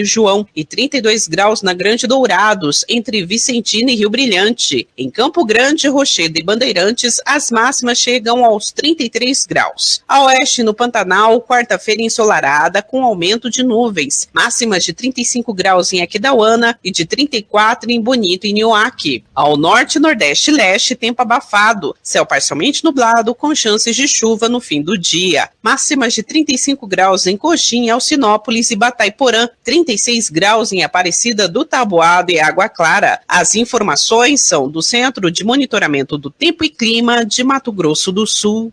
João e 32 graus na Grande Dourados, entre Vicentina e Rio Brilhante. Em Campo Grande, Rochedo e Bandeirantes, as máximas chegam aos 33 graus. A oeste, no Pantanal, quarta-feira ensolarada, com aumento de nuvens. Máximas de 35 graus em Aquidauana e de 34 em Bonito e Nioaque. Ao norte, nordeste e leste, tempo abafado. Céu parcialmente nublado, com chances de chuva no fim do dia. Máximas de 35 graus em Coxim, Alcinópolis e Batayporã, 36 graus em Aparecida do Taboado e Água Clara. As informações são do Centro de Monitoramento do Tempo e Clima de Mato Grosso do Sul.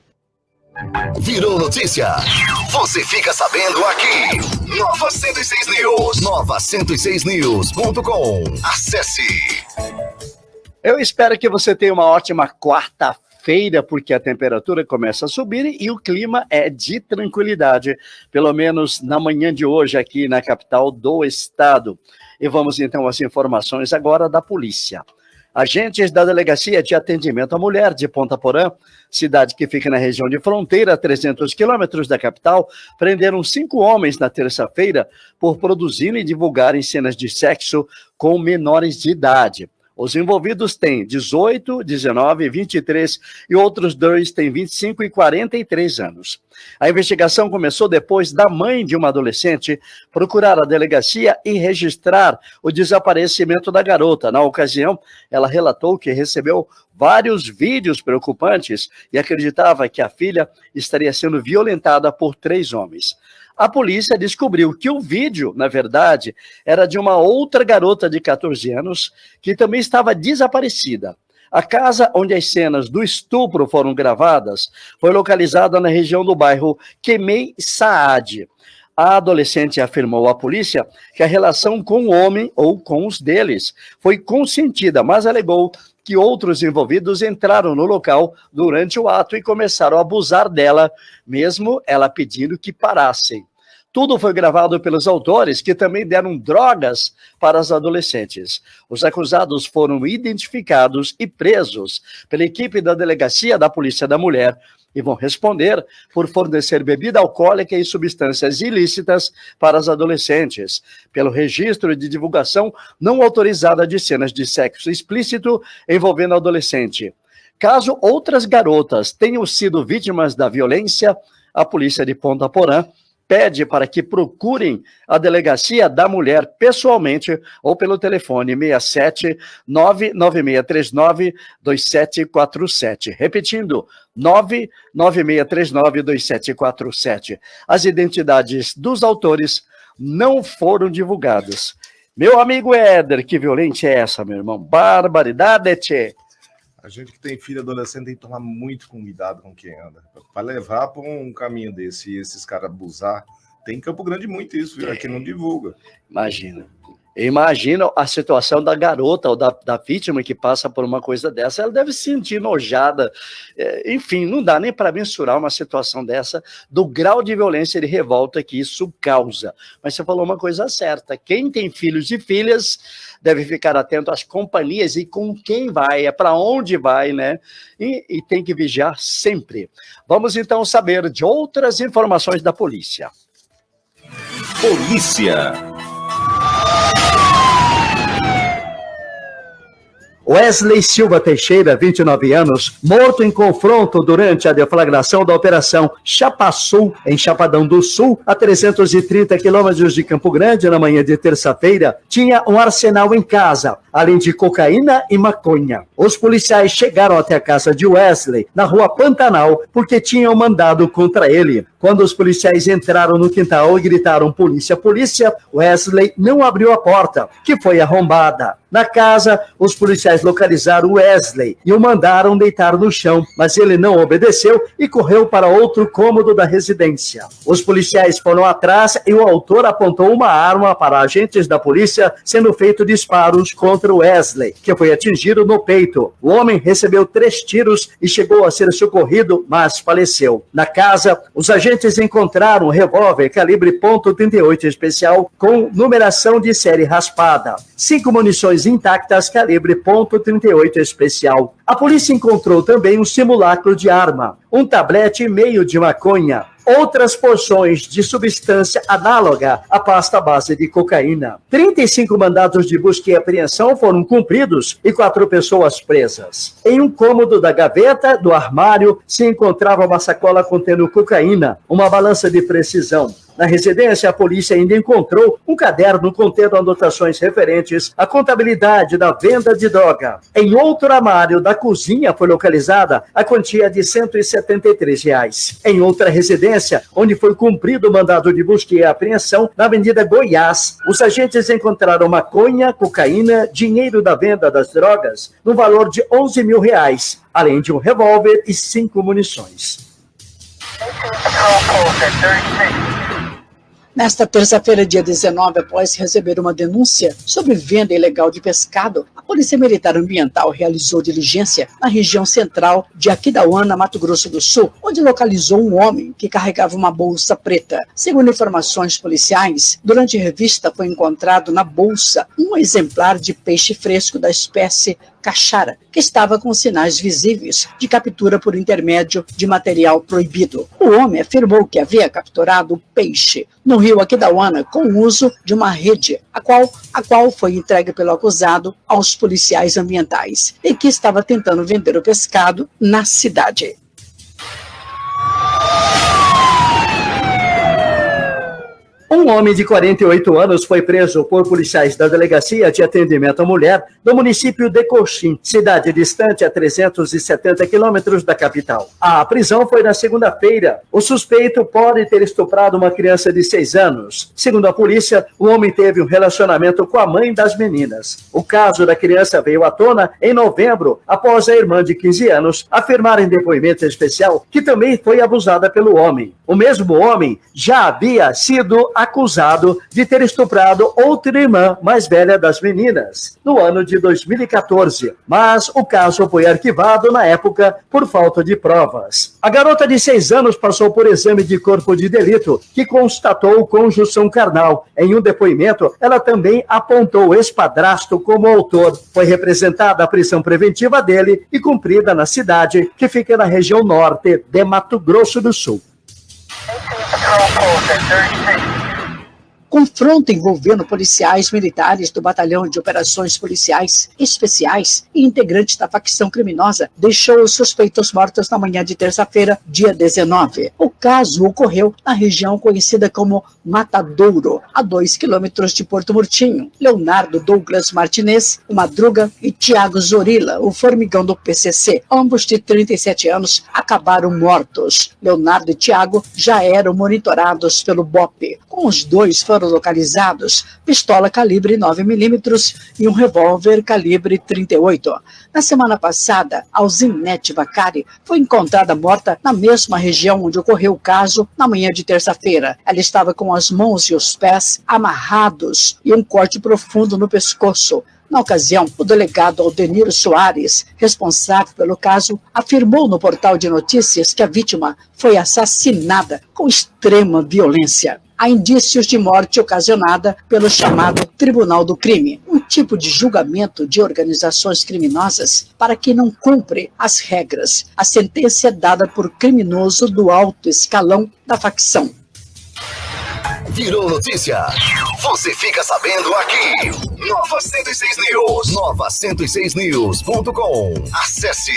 Virou notícia. Você fica sabendo aqui. Nova 106 News. Nova 106news.com. Acesse. Eu espero que você tenha uma ótima quarta-feira, porque a temperatura começa a subir e o clima é de tranquilidade, pelo menos na manhã de hoje aqui na capital do estado. E vamos então às informações agora da polícia. Agentes da Delegacia de Atendimento à Mulher de Ponta Porã, cidade que fica na região de fronteira, a 300 quilômetros da capital, prenderam 5 homens na terça-feira por produzirem e divulgarem cenas de sexo com menores de idade. Os envolvidos têm 18, 19, 23 e outros 2 têm 25 e 43 anos. A investigação começou depois da mãe de uma adolescente procurar a delegacia e registrar o desaparecimento da garota. Na ocasião, ela relatou que recebeu vários vídeos preocupantes e acreditava que a filha estaria sendo violentada por 3 homens. A polícia descobriu que o vídeo, na verdade, era de uma outra garota de 14 anos que também estava desaparecida. A casa onde as cenas do estupro foram gravadas foi localizada na região do bairro Quemei Saad. A adolescente afirmou à polícia que a relação com o homem ou com os deles foi consentida, mas alegou que outros envolvidos entraram no local durante o ato e começaram a abusar dela, mesmo ela pedindo que parassem. Tudo foi gravado pelos autores, que também deram drogas para as adolescentes. Os acusados foram identificados e presos pela equipe da Delegacia da Polícia da Mulher e vão responder por fornecer bebida alcoólica e substâncias ilícitas para as adolescentes, pelo registro de divulgação não autorizada de cenas de sexo explícito envolvendo adolescente. Caso outras garotas tenham sido vítimas da violência, a polícia de Ponta Porã pede para que procurem a Delegacia da Mulher pessoalmente ou pelo telefone 67 99639 2747. Repetindo, 99639 2747. As identidades dos autores não foram divulgadas. Meu amigo Éder, que violência é essa, meu irmão? Barbaridade, tchê. A gente que tem filho adolescente tem que tomar muito cuidado com quem anda. Para levar para um caminho desse e esses caras abusar, tem em Campo Grande muito isso, viu? Aqui não divulga. Imagina a situação da garota ou da vítima que passa por uma coisa dessa. Ela deve se sentir enojada. Enfim, não dá nem para mensurar uma situação dessa, do grau de violência e de revolta que isso causa. Mas você falou uma coisa certa. Quem tem filhos e filhas deve ficar atento às companhias e com quem vai, para onde vai, né? E tem que vigiar sempre. Vamos então saber de outras informações da polícia. Polícia. Wesley Silva Teixeira, 29 anos, morto em confronto durante a deflagração da Operação Chapa Sul, em Chapadão do Sul, a 330 quilômetros de Campo Grande, na manhã de terça-feira, tinha um arsenal em casa, além de cocaína e maconha. Os policiais chegaram até a casa de Wesley, na rua Pantanal, porque tinham mandado contra ele. Quando os policiais entraram no quintal e gritaram polícia, polícia, Wesley não abriu a porta, que foi arrombada. Na casa, os policiais localizaram Wesley e o mandaram deitar no chão, mas ele não obedeceu e correu para outro cômodo da residência. Os policiais foram atrás e o autor apontou uma arma para agentes da polícia, sendo feito disparos contra Wesley, que foi atingido no peito. O homem recebeu 3 tiros e chegou a ser socorrido, mas faleceu. Na casa, os agentes encontraram um revólver calibre .38 especial com numeração de série raspada, 5 munições intactas calibre .38 especial. A polícia encontrou também um simulacro de arma, um tablete e meio de maconha, outras porções de substância análoga à pasta base de cocaína. 35 mandados de busca e apreensão foram cumpridos e 4 pessoas presas. Em um cômodo da gaveta do armário se encontrava uma sacola contendo cocaína, uma balança de precisão. Na residência, a polícia ainda encontrou um caderno contendo anotações referentes à contabilidade da venda de droga. Em outro armário da cozinha foi localizada a quantia de R$ 173. Em outra residência, onde foi cumprido o mandado de busca e apreensão, na Avenida Goiás, os agentes encontraram maconha, cocaína, dinheiro da venda das drogas, no valor de R$ 11 mil, além de um revólver e 5 munições. Nesta terça-feira, dia 19, após receber uma denúncia sobre venda ilegal de pescado, a Polícia Militar Ambiental realizou diligência na região central de Aquidauana, Mato Grosso do Sul, onde localizou um homem que carregava uma bolsa preta. Segundo informações policiais, durante a revista foi encontrado na bolsa um exemplar de peixe fresco da espécie caixara, que estava com sinais visíveis de captura por intermédio de material proibido. O homem afirmou que havia capturado o peixe no rio Aquidauana com o uso de uma rede, a qual foi entregue pelo acusado aos policiais ambientais e que estava tentando vender o pescado na cidade. Um homem de 48 anos foi preso por policiais da Delegacia de Atendimento à Mulher do município de Coxim, cidade distante a 370 quilômetros da capital. A prisão foi na segunda-feira. O suspeito pode ter estuprado uma criança de 6 anos. Segundo a polícia, o homem teve um relacionamento com a mãe das meninas. O caso da criança veio à tona em novembro, após a irmã de 15 anos afirmar em depoimento especial que também foi abusada pelo homem. O mesmo homem já havia sido acusado de ter estuprado outra irmã mais velha das meninas, no ano de 2014, mas o caso foi arquivado na época por falta de provas. A garota de 6 anos passou por exame de corpo de delito, que constatou conjunção carnal. Em um depoimento, ela também apontou o ex-padrasto como autor. Foi representada a prisão preventiva dele e cumprida na cidade, que fica na região norte de Mato Grosso do Sul. Confronto envolvendo policiais militares do Batalhão de Operações Policiais Especiais e integrantes da facção criminosa deixou os suspeitos mortos na manhã de terça-feira, dia 19. O caso ocorreu na região conhecida como Matadouro, a 2 quilômetros de Porto Murtinho. Leonardo Douglas Martinez, o Madruga, e Tiago Zorilla, o formigão do PCC, ambos de 37 anos, acabaram mortos. Leonardo e Tiago já eram monitorados pelo BOPE. Com os dois foram localizados pistola calibre 9mm e um revólver calibre 38. Na semana passada, Alzinete Vacari foi encontrada morta na mesma região onde ocorreu o caso na manhã de terça-feira. Ela estava com as mãos e os pés amarrados e um corte profundo no pescoço. Na ocasião, o delegado Aldenir Soares, responsável pelo caso, afirmou no portal de notícias que a vítima foi assassinada com extrema violência. Há indícios de morte ocasionada pelo chamado Tribunal do Crime, um tipo de julgamento de organizações criminosas para quem não cumpre as regras. A sentença é dada por criminoso do alto escalão da facção. Virou notícia. Você fica sabendo aqui. Nova 106 News. Nova 106news.com. Acesse.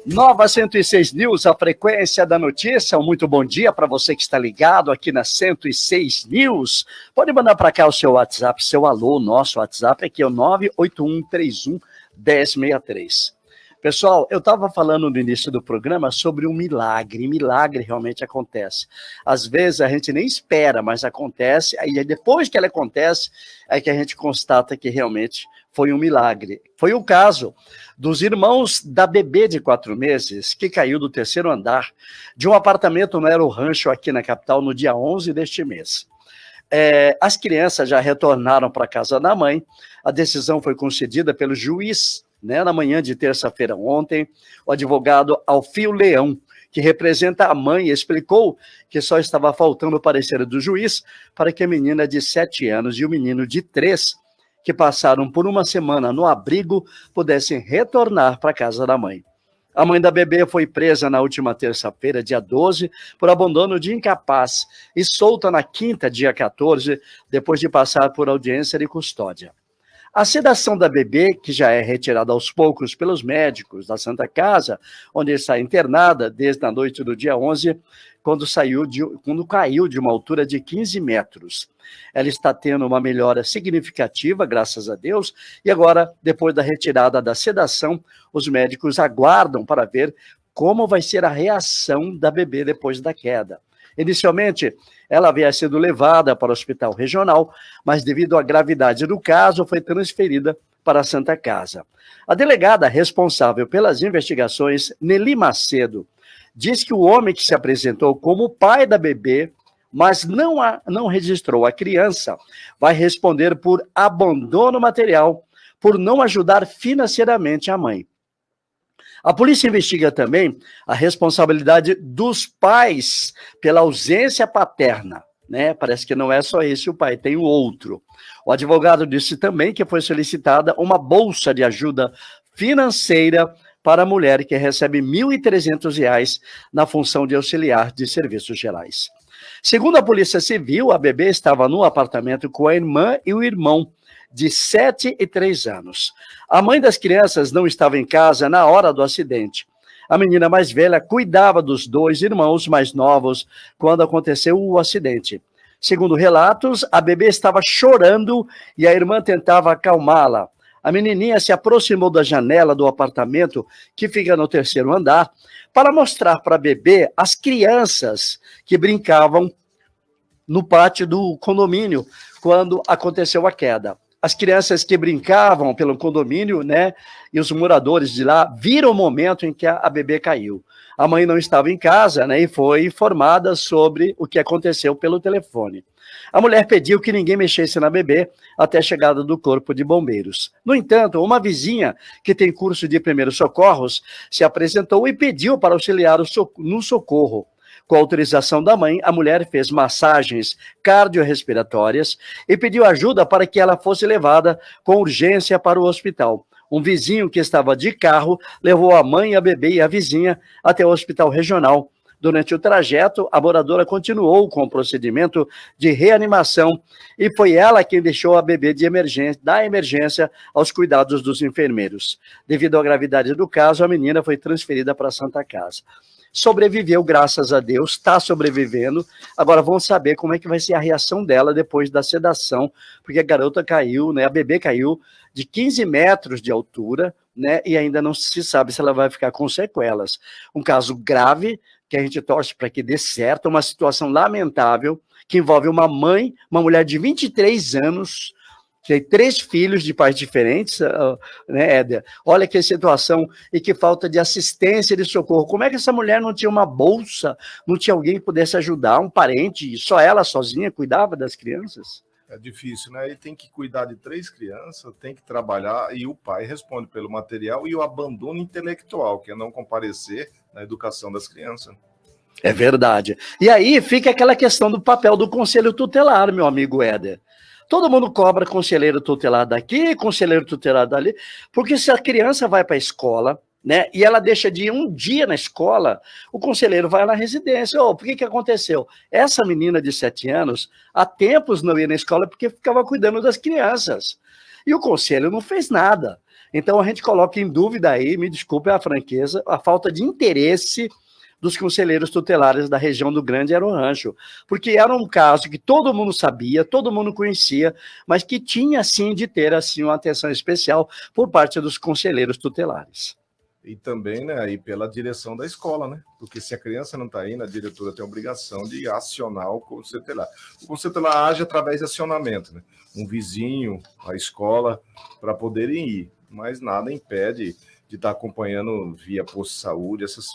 Nova 106 News, a frequência da notícia. Um muito bom dia para você que está ligado aqui na 106 News. Pode mandar para cá o seu WhatsApp, seu alô. Nosso WhatsApp aqui é o 981311063. Pessoal, eu estava falando no início do programa sobre um milagre. Milagre realmente acontece. Às vezes a gente nem espera, mas acontece. Aí depois que ele acontece, é que a gente constata que realmente foi um milagre. Foi o caso dos irmãos da bebê de 4 meses que caiu do 3º andar de um apartamento no Aero Rancho aqui na capital no dia 11 deste mês. As crianças já retornaram para a casa da mãe. A decisão foi concedida pelo juiz, na manhã de terça-feira ontem. O advogado Alfio Leão, que representa a mãe, explicou que só estava faltando o parecer do juiz para que a menina de 7 anos e o menino de 3, que passaram por uma semana no abrigo, pudessem retornar para a casa da mãe. A mãe da bebê foi presa na última terça-feira, dia 12, por abandono de incapaz e solta na quinta, dia 14, depois de passar por audiência de custódia. A sedação da bebê, que já é retirada aos poucos pelos médicos da Santa Casa, onde está internada desde a noite do dia 11, quando caiu de uma altura de 15 metros. Ela está tendo uma melhora significativa, graças a Deus, e agora, depois da retirada da sedação, os médicos aguardam para ver como vai ser a reação da bebê depois da queda. Inicialmente, ela havia sido levada para o hospital regional, mas devido à gravidade do caso, foi transferida para a Santa Casa. A delegada responsável pelas investigações, Nelly Macedo, diz que o homem que se apresentou como pai da bebê, mas não registrou a criança, vai responder por abandono material, por não ajudar financeiramente a mãe. A polícia investiga também a responsabilidade dos pais pela ausência paterna, né? Parece que não é só esse o pai, tem o outro. O advogado disse também que foi solicitada uma bolsa de ajuda financeira para a mulher que recebe R$ 1.300 na função de auxiliar de serviços gerais. Segundo a Polícia Civil, a bebê estava no apartamento com a irmã e o irmão, de 7 e 3 anos. A mãe das crianças não estava em casa na hora do acidente. A menina mais velha cuidava dos 2 irmãos mais novos quando aconteceu o acidente. Segundo relatos, a bebê estava chorando e a irmã tentava acalmá-la. A menininha se aproximou da janela do apartamento, que fica no 3º andar, para mostrar para a bebê as crianças que brincavam no pátio do condomínio quando aconteceu a queda. As crianças que brincavam pelo condomínio, né, e os moradores de lá viram o momento em que a bebê caiu. A mãe não estava em casa, né, e foi informada sobre o que aconteceu pelo telefone. A mulher pediu que ninguém mexesse na bebê até a chegada do corpo de bombeiros. No entanto, uma vizinha que tem curso de primeiros socorros se apresentou e pediu para auxiliar no socorro. Com a autorização da mãe, a mulher fez massagens cardiorrespiratórias e pediu ajuda para que ela fosse levada com urgência para o hospital. Um vizinho que estava de carro levou a mãe, a bebê e a vizinha até o hospital regional. Durante o trajeto, a moradora continuou com o procedimento de reanimação e foi ela quem deixou a bebê da emergência aos cuidados dos enfermeiros. Devido à gravidade do caso, a menina foi transferida para a Santa Casa. Sobreviveu, graças a Deus, está sobrevivendo. Agora vamos saber como é que vai ser a reação dela depois da sedação, porque a garota caiu, né? A bebê caiu de 15 metros de altura, né? E ainda não se sabe se ela vai ficar com sequelas. Um caso grave, que a gente torce para que dê certo, uma situação lamentável, que envolve uma mãe, uma mulher de 23 anos, tem 3 filhos de pais diferentes, né, Éder? Olha que situação e que falta de assistência e de socorro. Como é que essa mulher não tinha uma bolsa, não tinha alguém que pudesse ajudar, um parente, e só ela sozinha cuidava das crianças? É difícil, né? Ele tem que cuidar de 3 crianças, tem que trabalhar, e o pai responde pelo material e o abandono intelectual, que é não comparecer na educação das crianças. É verdade. E aí fica aquela questão do papel do conselho tutelar, meu amigo Éder. Todo mundo cobra conselheiro tutelar daqui, conselheiro tutelar dali, porque se a criança vai para a escola, né, e ela deixa de ir um dia na escola, o conselheiro vai na residência. Por que aconteceu? Essa menina de 7 anos, há tempos não ia na escola porque ficava cuidando das crianças. E o conselho não fez nada. Então a gente coloca em dúvida aí, me desculpe a franqueza, a falta de interesse dos conselheiros tutelares da região do Grande Aero Rancho, porque era um caso que todo mundo sabia, todo mundo conhecia, mas que tinha, sim, de ter, assim, uma atenção especial por parte dos conselheiros tutelares. E também, né, aí pela direção da escola, né? Porque se a criança não está indo, a diretora tem a obrigação de acionar o conselho tutelar. O conselho tutelar age através de acionamento, né? Um vizinho, a escola, para poderem ir, mas nada impede de estar acompanhando via posto de saúde essas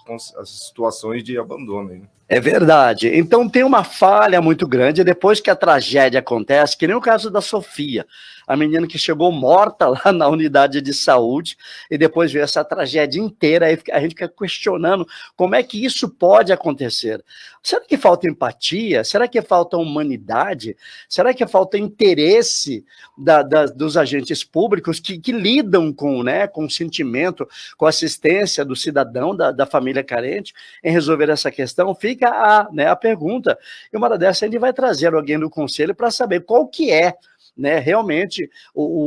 situações de abandono, né? É verdade. Então tem uma falha muito grande depois que a tragédia acontece, que nem o caso da Sofia, a menina que chegou morta lá na unidade de saúde e depois veio essa tragédia inteira, aí a gente fica questionando como é que isso pode acontecer. Será que falta empatia? Será que falta humanidade? Será que falta interesse dos agentes públicos que lidam com o sentimento, com a assistência do cidadão, da família carente, em resolver essa questão? Fica a pergunta. E uma hora dessa ele vai trazer alguém do conselho para saber qual que é, realmente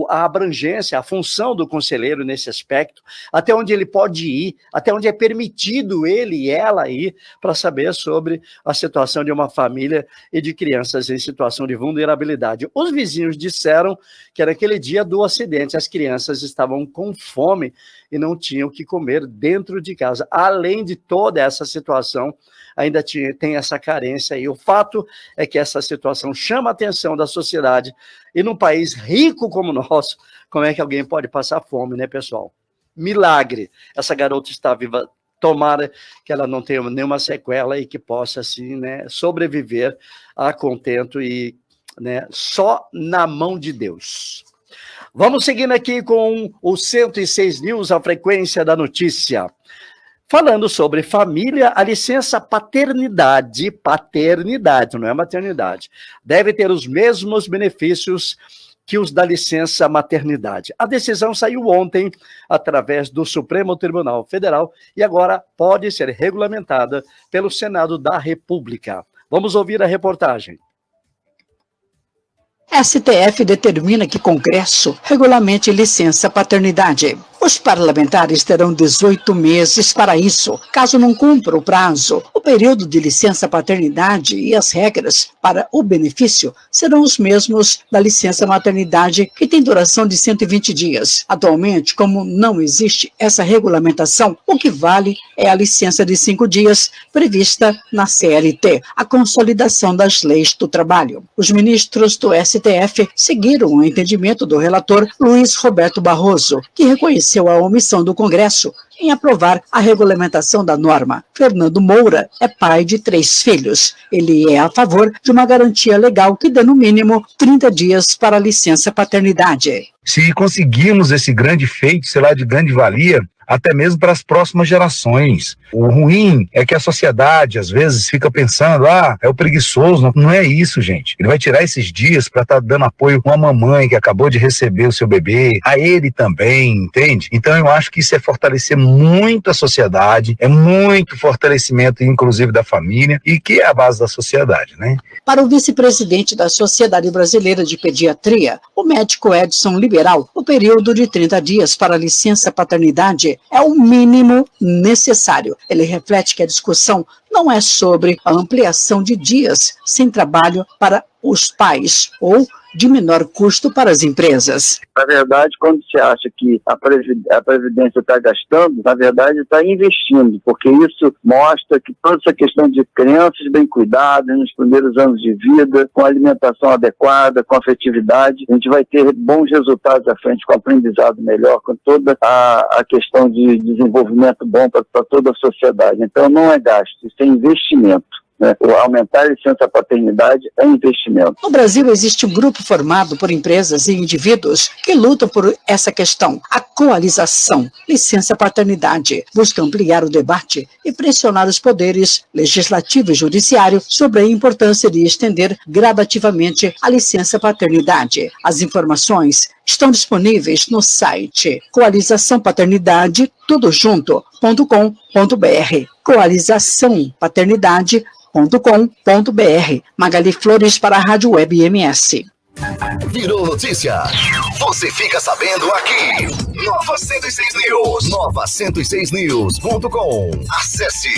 a abrangência, a função do conselheiro nesse aspecto, até onde ele pode ir, até onde é permitido ele e ela ir, para saber sobre a situação de uma família e de crianças em situação de vulnerabilidade. Os vizinhos disseram que era aquele dia do acidente, as crianças estavam com fome e não tinham o que comer dentro de casa. Além de toda essa situação, ainda tem essa carência aí. O fato é que essa situação chama a atenção da sociedade, e num país rico como o nosso, como é que alguém pode passar fome, né, pessoal? Milagre. Essa garota está viva. Tomara que ela não tenha nenhuma sequela e que possa, assim, sobreviver a contento e só na mão de Deus. Vamos seguindo aqui com o 106 News, a frequência da notícia. Falando sobre família, a licença paternidade, não é maternidade, deve ter os mesmos benefícios que os da licença maternidade. A decisão saiu ontem através do Supremo Tribunal Federal e agora pode ser regulamentada pelo Senado da República. Vamos ouvir a reportagem. STF determina que Congresso regulamente licença paternidade. Os parlamentares terão 18 meses para isso, caso não cumpra o prazo. O período de licença paternidade e as regras para o benefício serão os mesmos da licença maternidade, que tem duração de 120 dias. Atualmente, como não existe essa regulamentação, o que vale é a licença de 5 dias prevista na CLT, a consolidação das leis do trabalho. Os ministros do STF seguiram o entendimento do relator Luiz Roberto Barroso, que reconheceu a omissão do Congresso em aprovar a regulamentação da norma. Fernando Moura é pai de 3 filhos. Ele é a favor de uma garantia legal que dê no mínimo 30 dias para a licença paternidade. Se conseguirmos esse grande feito, sei lá, de grande valia, até mesmo para as próximas gerações. O ruim é que a sociedade, às vezes, fica pensando, é o preguiçoso. Não é isso, gente. Ele vai tirar esses dias para estar dando apoio a uma mamãe que acabou de receber o seu bebê, a ele também, entende? Então, eu acho que isso é fortalecer muito a sociedade, é muito fortalecimento, inclusive, da família, e que é a base da sociedade, né? Para o vice-presidente da Sociedade Brasileira de Pediatria, o médico Edson Liberal, o período de 30 dias para a licença paternidade é o mínimo necessário. Ele reflete que a discussão não é sobre a ampliação de dias sem trabalho para os pais ou de menor custo para as empresas. Na verdade, quando você acha que a Previdência está gastando, na verdade está investindo, porque isso mostra que toda essa questão de crianças bem cuidadas nos primeiros anos de vida, com alimentação adequada, com afetividade, a gente vai ter bons resultados à frente, com aprendizado melhor, com toda a questão de desenvolvimento bom para toda a sociedade. Então não é gasto, isso é investimento. Aumentar a licença paternidade é investimento. No Brasil existe um grupo formado por empresas e indivíduos que lutam por essa questão. A Coalização Licença Paternidade busca ampliar o debate e pressionar os poderes legislativo e judiciário sobre a importância de estender gradativamente a licença paternidade. As informações estão disponíveis no site coalizaçãopaternidade.com.br. Coalização Paternidade.com.br. Magali Flores para a Rádio Web MS. Virou notícia. Você fica sabendo aqui. Nova 106 News. Nova 106news.com. Acesse.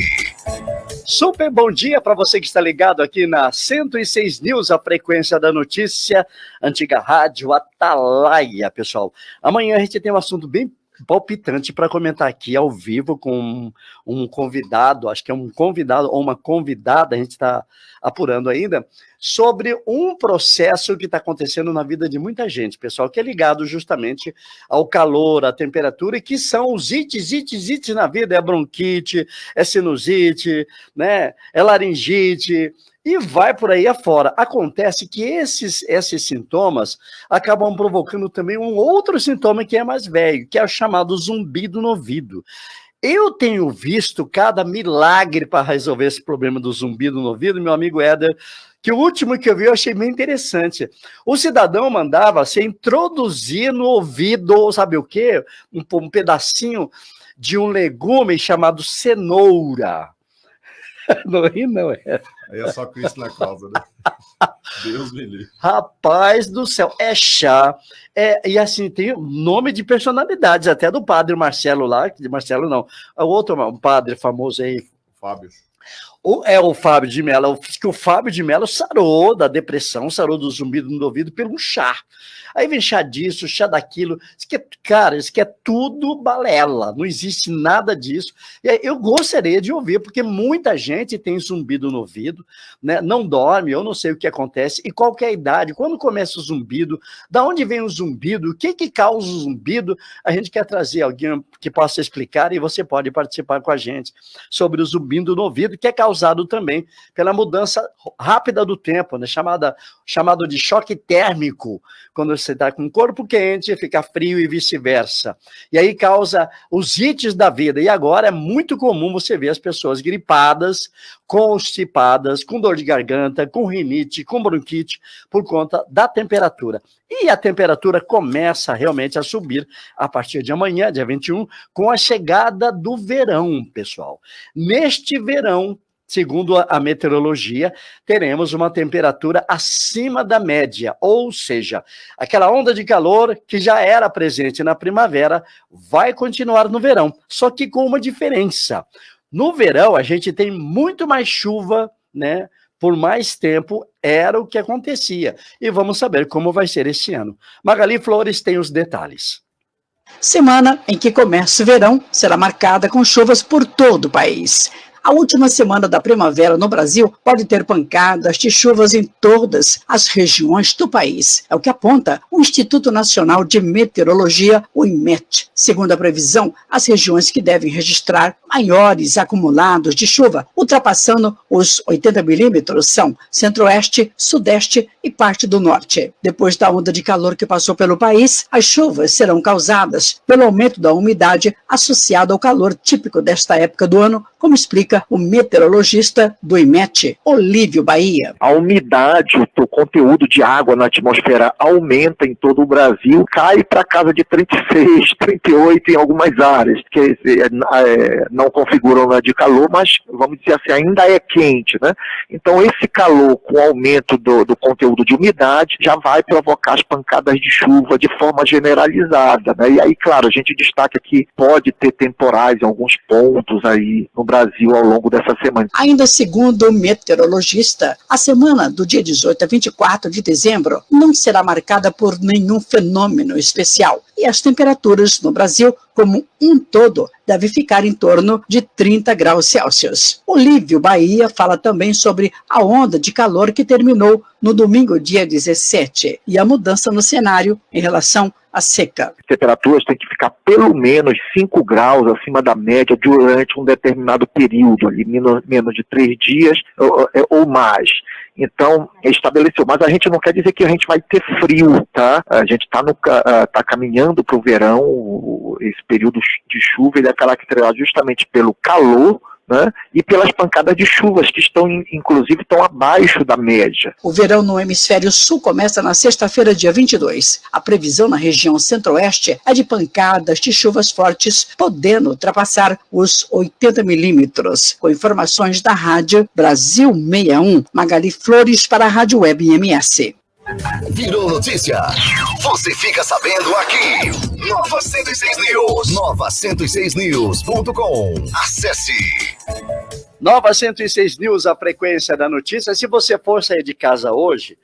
Super bom dia para você que está ligado aqui na 106 News, a frequência da notícia, antiga rádio Atalaia, pessoal. Amanhã a gente tem um assunto bem palpitante para comentar aqui ao vivo com um convidado, acho que é um convidado ou uma convidada, a gente está apurando ainda, sobre um processo que está acontecendo na vida de muita gente, pessoal, que é ligado justamente ao calor, à temperatura, e que são os ites na vida, é bronquite, é sinusite, né, é laringite, e vai por aí afora. Acontece que esses sintomas acabam provocando também um outro sintoma que é mais velho, que é o chamado zumbido no ouvido. Eu tenho visto cada milagre para resolver esse problema do zumbido no ouvido, meu amigo Éder, que o último que eu vi eu achei bem interessante. O cidadão mandava você introduzir no ouvido, sabe o quê? Um pedacinho de um legume chamado cenoura. Não ri, não é? Aí é só Cristo na causa, né? Deus me livre. Rapaz do céu, é chá. E assim, tem nome de personalidades, até do padre Marcelo lá, Marcelo não, o outro um padre famoso aí. Fábio. O Fábio de Mello, que o Fábio de Mello sarou da depressão, sarou do zumbido no ouvido pelo chá. Aí vem chá disso, chá daquilo. Isso que é tudo balela, não existe nada disso. E aí eu gostaria de ouvir, porque muita gente tem zumbido no ouvido, né? Não dorme, eu não sei o que acontece, e qual que é a idade, quando começa o zumbido, da onde vem o zumbido, o que causa o zumbido, a gente quer trazer alguém que possa explicar, e você pode participar com a gente sobre o zumbido no ouvido, que é causado também pela mudança rápida do tempo, né? Chamado de choque térmico, quando você está com o corpo quente, fica frio e vice-versa. E aí causa os ites da vida. E agora é muito comum você ver as pessoas gripadas, constipadas, com dor de garganta, com rinite, com bronquite, por conta da temperatura. E a temperatura começa realmente a subir a partir de amanhã, dia 21, com a chegada do verão, pessoal. Neste verão, segundo a meteorologia, teremos uma temperatura acima da média, ou seja, aquela onda de calor que já era presente na primavera vai continuar no verão, só que com uma diferença. No verão, a gente tem muito mais chuva, né? Por mais tempo era o que acontecia. E vamos saber como vai ser esse ano. Magali Flores tem os detalhes. Semana em que começa o verão será marcada com chuvas por todo o país. A última semana da primavera no Brasil pode ter pancadas de chuvas em todas as regiões do país. É o que aponta o Instituto Nacional de Meteorologia, o IMET. Segundo a previsão, as regiões que devem registrar maiores acumulados de chuva, ultrapassando os 80 milímetros, são Centro-Oeste, Sudeste e parte do Norte. Depois da onda de calor que passou pelo país, as chuvas serão causadas pelo aumento da umidade associado ao calor típico desta época do ano, como explica o meteorologista do IMET, Olívio Bahia. A umidade, o conteúdo de água na atmosfera aumenta em todo o Brasil, cai para casa de 36, 38 em algumas áreas, que não configuram nada de calor, mas vamos dizer assim, ainda é quente, né? Então esse calor com o aumento do conteúdo de umidade já vai provocar as pancadas de chuva de forma generalizada, né? E aí, claro, a gente destaca que pode ter temporais em alguns pontos aí no Brasil ao longo dessa semana. Ainda segundo o meteorologista, a semana do dia 18 a 24 de dezembro não será marcada por nenhum fenômeno especial e as temperaturas no Brasil, como um todo, devem ficar em torno de 30 graus Celsius. Olívio Bahia fala também sobre a onda de calor que terminou no domingo, dia 17, e a mudança no cenário em relação à seca. As temperaturas têm que ficar pelo menos 5 graus acima da média durante um determinado período, ali, menos de 3 dias ou mais. Então, estabeleceu, mas a gente não quer dizer que a gente vai ter frio, tá? A gente tá caminhando para o verão, esse período de chuva, ele é caracterizado justamente pelo calor, né, e pelas pancadas de chuvas que inclusive estão abaixo da média. O verão no hemisfério sul começa na sexta-feira, dia 22. A previsão na região centro-oeste é de pancadas de chuvas fortes, podendo ultrapassar os 80 milímetros. Com informações da Rádio Brasil 61, Magali Flores para a Rádio Web MS. Virou notícia. Você fica sabendo aqui. Nova 106 News. Nova 106news.com. Acesse. Nova 106 News, a frequência da notícia. Se você for sair de casa hoje,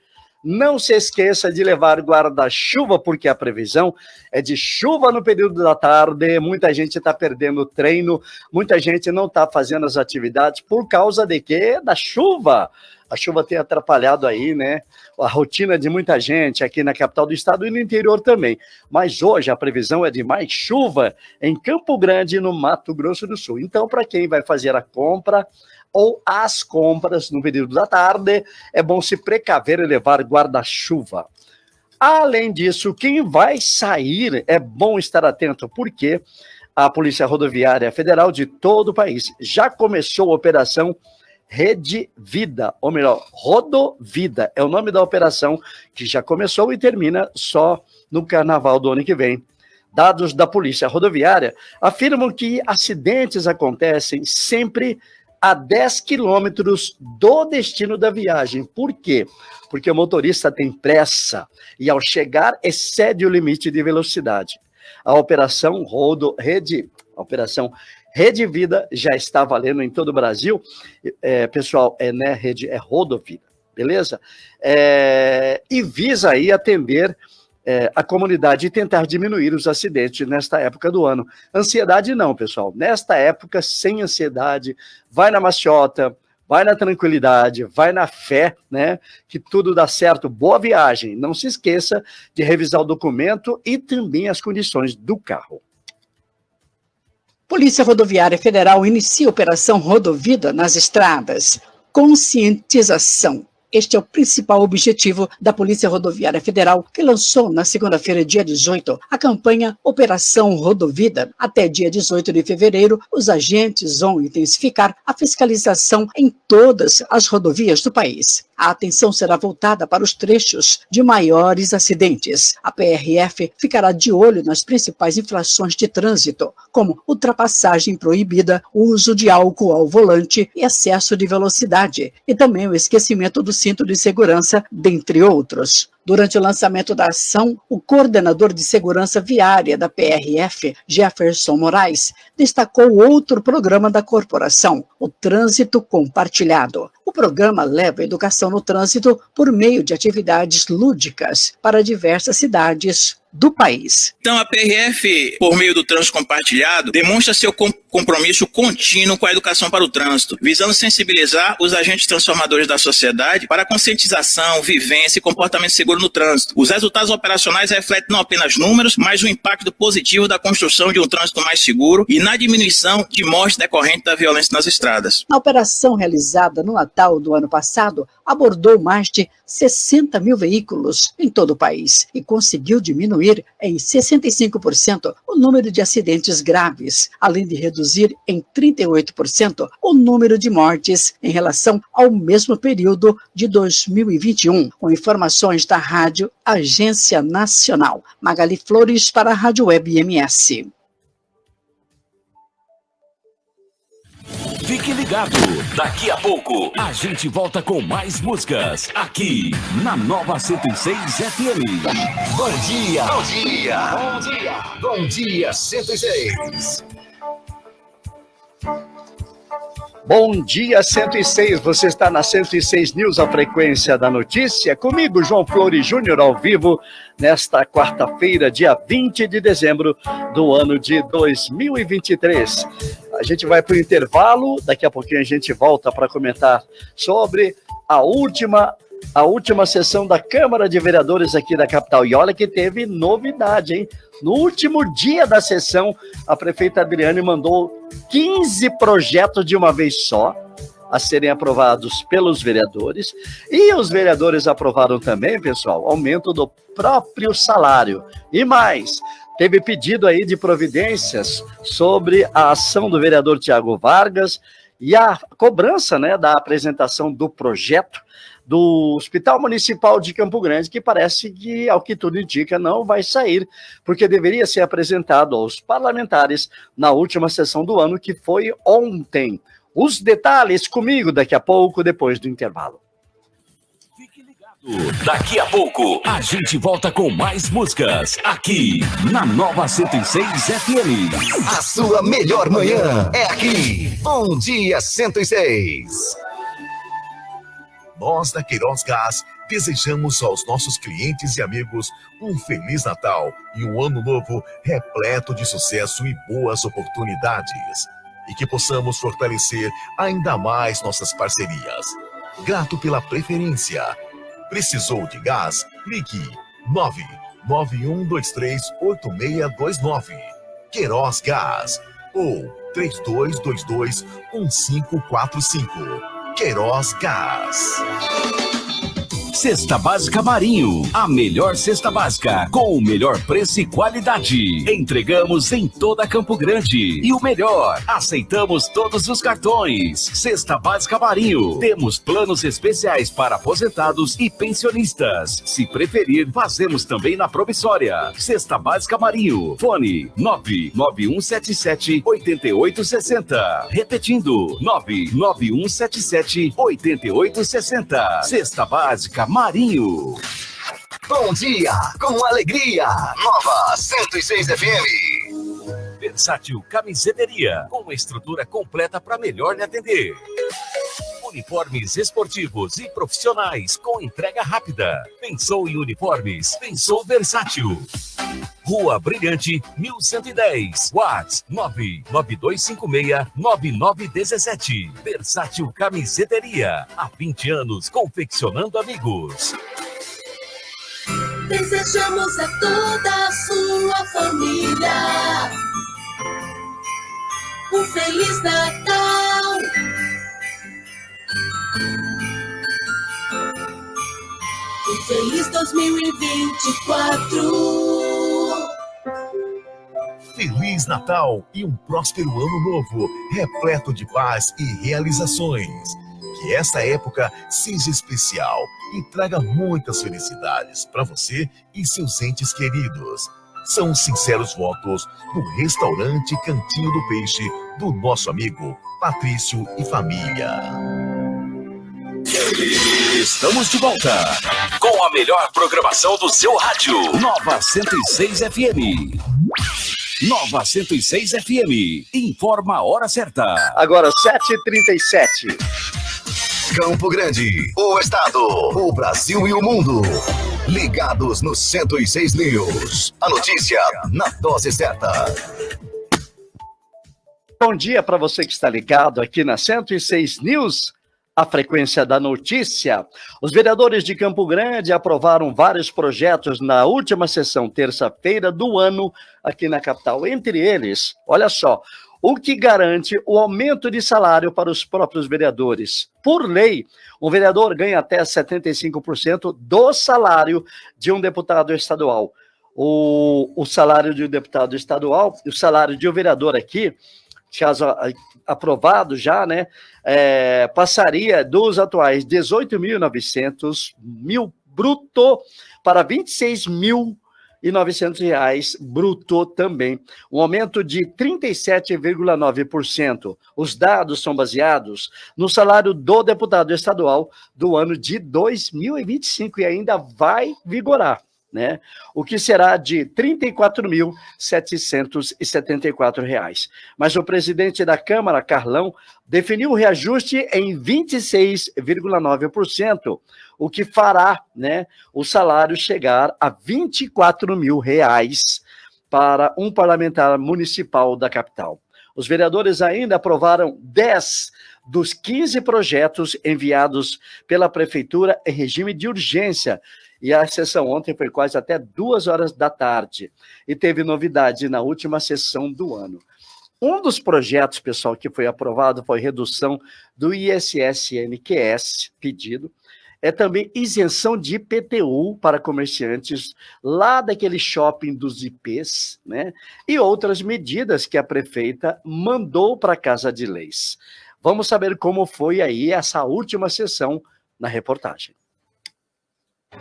Não se esqueça de levar guarda-chuva, porque a previsão é de chuva no período da tarde. Muita gente está perdendo o treino, muita gente não está fazendo as atividades por causa de quê? Da chuva. A chuva tem atrapalhado aí, né? A rotina de muita gente aqui na capital do estado e no interior também. Mas hoje a previsão é de mais chuva em Campo Grande, no Mato Grosso do Sul. Então, para quem vai fazer a compra ou as compras no período da tarde, é bom se precaver e levar guarda-chuva. Além disso, quem vai sair, é bom estar atento, porque a Polícia Rodoviária Federal de todo o país já começou a operação Rede Vida, ou melhor, Rodovida, é o nome da operação que já começou e termina só no carnaval do ano que vem. Dados da Polícia Rodoviária afirmam que acidentes acontecem sempre a 10 quilômetros do destino da viagem. Por quê? Porque o motorista tem pressa e, ao chegar, excede o limite de velocidade. A operação Rede Vida já está valendo em todo o Brasil. Pessoal, né, Rede é Rodovida, beleza? E visa aí atender a comunidade e tentar diminuir os acidentes nesta época do ano. Ansiedade não, pessoal. Nesta época, sem ansiedade, vai na maciota, vai na tranquilidade, vai na fé, né? Que tudo dá certo. Boa viagem. Não se esqueça de revisar o documento e também as condições do carro. Polícia Rodoviária Federal inicia a Operação Rodovida nas estradas. Conscientização. Este é o principal objetivo da Polícia Rodoviária Federal, que lançou na segunda-feira, dia 18, a campanha Operação Rodovida. Até dia 18 de fevereiro, os agentes vão intensificar a fiscalização em todas as rodovias do país. A atenção será voltada para os trechos de maiores acidentes. A PRF ficará de olho nas principais infrações de trânsito, como ultrapassagem proibida, uso de álcool ao volante e excesso de velocidade, e também o esquecimento do cinto de segurança, dentre outros. Durante o lançamento da ação, o coordenador de segurança viária da PRF, Jefferson Moraes, destacou outro programa da corporação, o Trânsito Compartilhado. O programa leva a educação no trânsito por meio de atividades lúdicas para diversas cidades do país. Então, a PRF, por meio do trânsito compartilhado, demonstra seu compromisso contínuo com a educação para o trânsito, visando sensibilizar os agentes transformadores da sociedade para a conscientização, vivência e comportamento seguro no trânsito. Os resultados operacionais refletem não apenas números, mas o impacto positivo da construção de um trânsito mais seguro e na diminuição de mortes decorrentes da violência nas estradas. A operação realizada no Natal do ano passado abordou mais de 60 mil veículos em todo o país e conseguiu diminuir em 65% o número de acidentes graves, além de reduzir em 38% o número de mortes em relação ao mesmo período de 2021, com informações da Rádio Agência Nacional. Magali Flores para a Rádio Web MS. Fique ligado, daqui a pouco a gente volta com mais músicas aqui na Nova 106 FM. Bom dia, bom dia, bom dia, bom dia 106. Bom dia 106, você está na 106 News, a frequência da notícia, comigo João Flores Júnior ao vivo, nesta quarta-feira, dia 20 de dezembro do ano de 2023. A gente vai para o intervalo, daqui a pouquinho a gente volta para comentar sobre a última sessão da Câmara de Vereadores aqui da capital. E olha que teve novidade, hein? No último dia da sessão, a prefeita Adriane mandou 15 projetos de uma vez só a serem aprovados pelos vereadores. E os vereadores aprovaram também, pessoal, aumento do próprio salário. E mais, teve pedido aí de providências sobre a ação do vereador Tiago Vargas e a cobrança, né, da apresentação do projeto do Hospital Municipal de Campo Grande, que parece que, ao que tudo indica, não vai sair, porque deveria ser apresentado aos parlamentares na última sessão do ano, que foi ontem. Os detalhes comigo daqui a pouco, depois do intervalo. Fique ligado, daqui a pouco a gente volta com mais músicas aqui na Nova 106 FM. A sua melhor manhã é aqui. Bom dia 106. Nós da Queiroz Gás Desejamos aos nossos clientes e amigos um Feliz Natal e um Ano Novo repleto de sucesso e boas oportunidades. E que possamos fortalecer ainda mais nossas parcerias. Grato pela preferência. Precisou de gás? Ligue 991238629. Queiroz Gás ou 3222-1545. Queiroz Gás. Cesta Básica Marinho, a melhor cesta básica, com o melhor preço e qualidade. Entregamos em toda Campo Grande. E o melhor, aceitamos todos os cartões. Cesta Básica Marinho, temos planos especiais para aposentados e pensionistas. Se preferir, fazemos também na promissória. Cesta Básica Marinho, fone 99177-8860. Repetindo, 99177-8860. Cesta Básica Marinho. Bom dia, com alegria. Nova 106 FM. Versátil Camiseteria, com uma estrutura completa para melhor lhe atender. Uniformes esportivos e profissionais com entrega rápida. Pensou em uniformes? Pensou Versátil. Rua Brilhante, 1110. WhatsApp 99256-9917. Versátil Camiseteria. Há 20 anos confeccionando amigos. Desejamos a toda a sua família um Feliz Natal. Um feliz 2024. Feliz Natal e um próspero Ano Novo, repleto de paz e realizações. Que esta época seja especial e traga muitas felicidades para você e seus entes queridos. São os sinceros votos do restaurante Cantinho do Peixe, do nosso amigo Patrício e família. Estamos de volta com a melhor programação do seu rádio. Nova 106 FM. Nova 106 FM. Informa a hora certa. Agora 7h37. Campo Grande, o estado, o Brasil e o mundo. Ligados no 106 News. A notícia na dose certa. Bom dia para você que está ligado aqui na 106 News, a frequência da notícia. Os vereadores de Campo Grande aprovaram vários projetos na última sessão, terça-feira do ano, aqui na capital. Entre eles, olha só, o que garante o aumento de salário para os próprios vereadores. Por lei, o vereador ganha até 75% do salário de um deputado estadual. O salário de um deputado estadual, o salário de um vereador aqui, caso aprovado já, né, passaria dos atuais 18.900 bruto para 26.900 reais bruto também, um aumento de 37,9%. Os dados são baseados no salário do deputado estadual do ano de 2025 e ainda vai vigorar, né? O que será de R$ 34.774. Mas o presidente da Câmara, Carlão, definiu o reajuste em 26,9%, o que fará, né, o salário chegar a R$ 24.000 para um parlamentar municipal da capital. Os vereadores ainda aprovaram 10 dos 15 projetos enviados pela Prefeitura em regime de urgência, e a sessão ontem foi quase até 2h da tarde. E teve novidade na última sessão do ano. Um dos projetos, pessoal, que foi aprovado foi redução do ISS-NQS, pedido. É também isenção de IPTU para comerciantes lá daquele shopping dos IPs, né? E outras medidas que a prefeita mandou para a Casa de Leis. Vamos saber como foi aí essa última sessão na reportagem.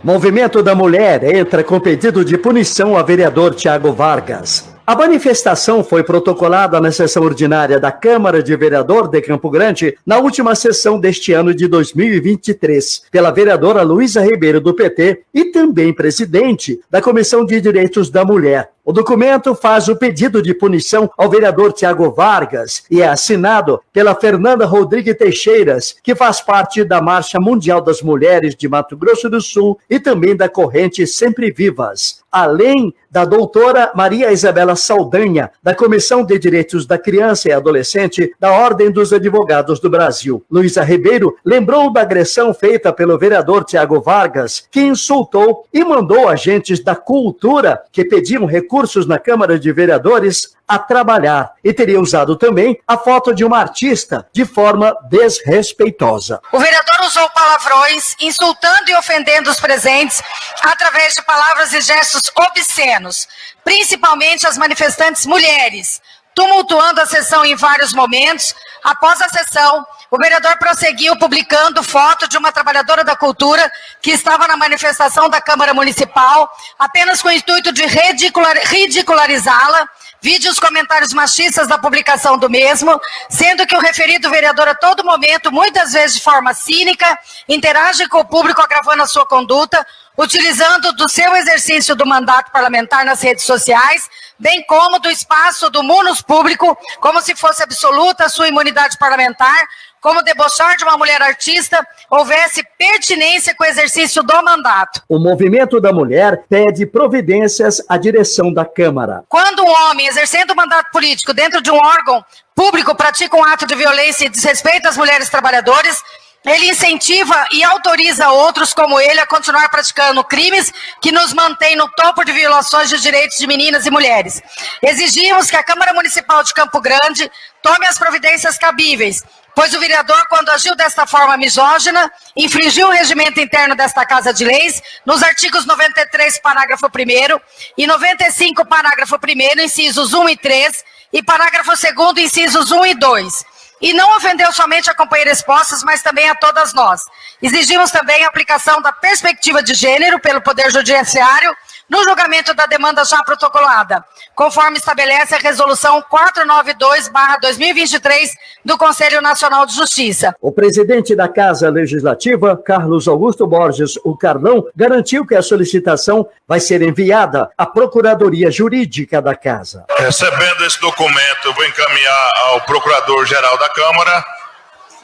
Movimento da Mulher entra com pedido de punição a vereador Tiago Vargas. A manifestação foi protocolada na sessão ordinária da Câmara de Vereador de Campo Grande na última sessão deste ano de 2023, pela vereadora Luísa Ribeiro do PT e também presidente da Comissão de Direitos da Mulher. O documento faz o pedido de punição ao vereador Tiago Vargas e é assinado pela Fernanda Rodrigues Teixeiras, que faz parte da Marcha Mundial das Mulheres de Mato Grosso do Sul e também da corrente Sempre Vivas, além da doutora Maria Isabela Saldanha, da Comissão de Direitos da Criança e Adolescente da Ordem dos Advogados do Brasil. Luísa Ribeiro lembrou da agressão feita pelo vereador Tiago Vargas, que insultou e mandou agentes da cultura que pediam recursos na Câmara de Vereadores a trabalhar e teria usado também a foto de uma artista de forma desrespeitosa. O vereador usou palavrões, insultando e ofendendo os presentes através de palavras e gestos obscenos, principalmente as manifestantes mulheres, tumultuando a sessão em vários momentos. Após a sessão, o vereador prosseguiu publicando foto de uma trabalhadora da cultura que estava na manifestação da Câmara Municipal, apenas com o intuito de ridicularizá-la, vídeos comentários machistas da publicação do mesmo, sendo que o referido vereador a todo momento, muitas vezes de forma cínica, interage com o público agravando a sua conduta, utilizando do seu exercício do mandato parlamentar nas redes sociais, bem como do espaço do munus público, como se fosse absoluta a sua imunidade parlamentar, como debochar de uma mulher artista houvesse pertinência com o exercício do mandato. O movimento da mulher pede providências à direção da Câmara. Quando um homem exercendo o mandato político dentro de um órgão público pratica um ato de violência e desrespeito às mulheres trabalhadoras, ele incentiva e autoriza outros como ele a continuar praticando crimes que nos mantêm no topo de violações de direitos de meninas e mulheres. Exigimos que a Câmara Municipal de Campo Grande tome as providências cabíveis, pois o vereador, quando agiu desta forma misógina, infringiu o regimento interno desta Casa de Leis, nos artigos 93, parágrafo 1º, e 95, parágrafo 1º, incisos 1 e 3, e parágrafo 2º, incisos 1 e 2. E não ofendeu somente a companheira expostas, mas também a todas nós. Exigimos também a aplicação da perspectiva de gênero pelo Poder Judiciário no julgamento da demanda já protocolada, conforme estabelece a Resolução 492/2023 do Conselho Nacional de Justiça. O presidente da Casa Legislativa, Carlos Augusto Borges, o Carlão, garantiu que a solicitação vai ser enviada à Procuradoria Jurídica da Casa. Recebendo esse documento, eu vou encaminhar ao Procurador-Geral da Câmara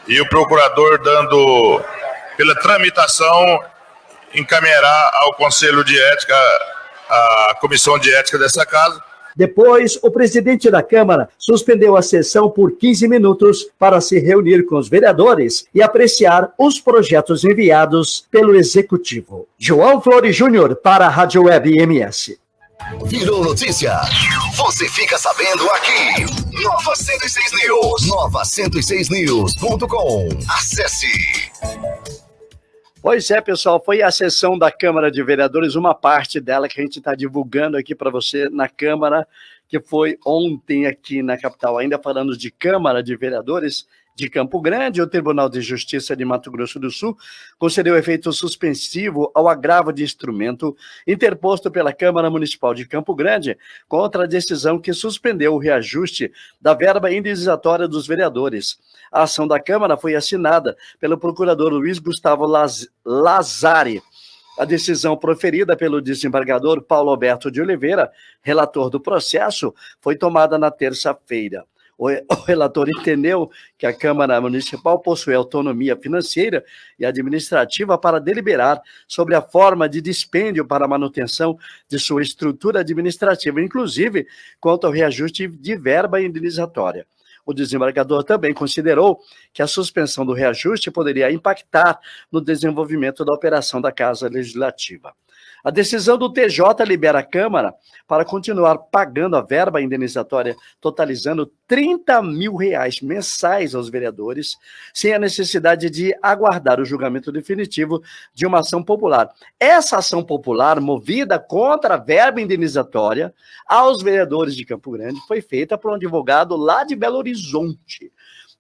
e o Procurador, dando pela tramitação, encaminhará ao Conselho de Ética, a Comissão de Ética dessa Casa. Depois, o presidente da Câmara suspendeu a sessão por 15 minutos para se reunir com os vereadores e apreciar os projetos enviados pelo Executivo. João Flores Júnior para a Rádio Web MS. Virou notícia? Você fica sabendo aqui. Nova 106 News. Nova106news.com. Acesse. Pois é, pessoal, foi a sessão da Câmara de Vereadores, uma parte dela que a gente está divulgando aqui para você na Câmara, que foi ontem aqui na capital. Ainda falando de Câmara de Vereadores de Campo Grande, o Tribunal de Justiça de Mato Grosso do Sul concedeu efeito suspensivo ao agravo de instrumento interposto pela Câmara Municipal de Campo Grande contra a decisão que suspendeu o reajuste da verba indenizatória dos vereadores. A ação da Câmara foi assinada pelo procurador Luiz Gustavo Lazari. A decisão proferida pelo desembargador Paulo Alberto de Oliveira, relator do processo, foi tomada na terça-feira. O relator entendeu que a Câmara Municipal possui autonomia financeira e administrativa para deliberar sobre a forma de dispêndio para a manutenção de sua estrutura administrativa, inclusive quanto ao reajuste de verba indenizatória. O desembargador também considerou que a suspensão do reajuste poderia impactar no desenvolvimento da operação da Casa Legislativa. A decisão do TJ libera a Câmara para continuar pagando a verba indenizatória, totalizando R$30 mil mensais aos vereadores, sem a necessidade de aguardar o julgamento definitivo de uma ação popular. Essa ação popular, movida contra a verba indenizatória aos vereadores de Campo Grande, foi feita por um advogado lá de Belo Horizonte,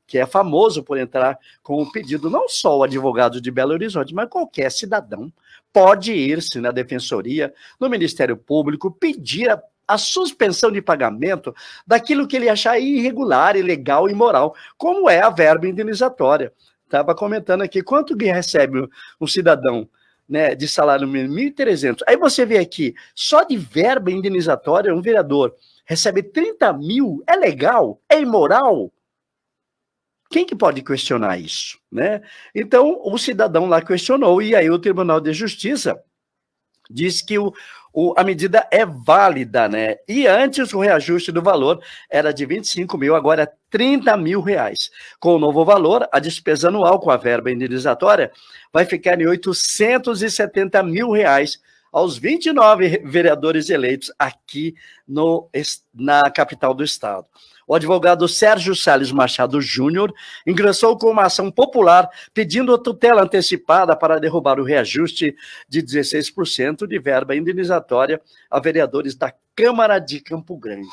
que é famoso por entrar com um pedido, não só o advogado de Belo Horizonte, mas qualquer cidadão pode ir-se na Defensoria, no Ministério Público, pedir a suspensão de pagamento daquilo que ele achar irregular, ilegal e imoral, como é a verba indenizatória. Estava comentando aqui, quanto que recebe um cidadão né, de salário mínimo, 1.300. Aí você vê aqui, só de verba indenizatória, um vereador recebe 30 mil, é legal? É imoral? Quem que pode questionar isso, né? Então, o cidadão lá questionou, e aí o Tribunal de Justiça diz que a medida é válida, né? E antes o reajuste do valor era de 25 mil, agora é 30 mil reais. Com o novo valor, a despesa anual com a verba indenizatória vai ficar em 870 mil reais aos 29 vereadores eleitos aqui na capital do estado. O advogado Sérgio Salles Machado Júnior ingressou com uma ação popular pedindo a tutela antecipada para derrubar o reajuste de 16% de verba indenizatória a vereadores da Câmara de Campo Grande.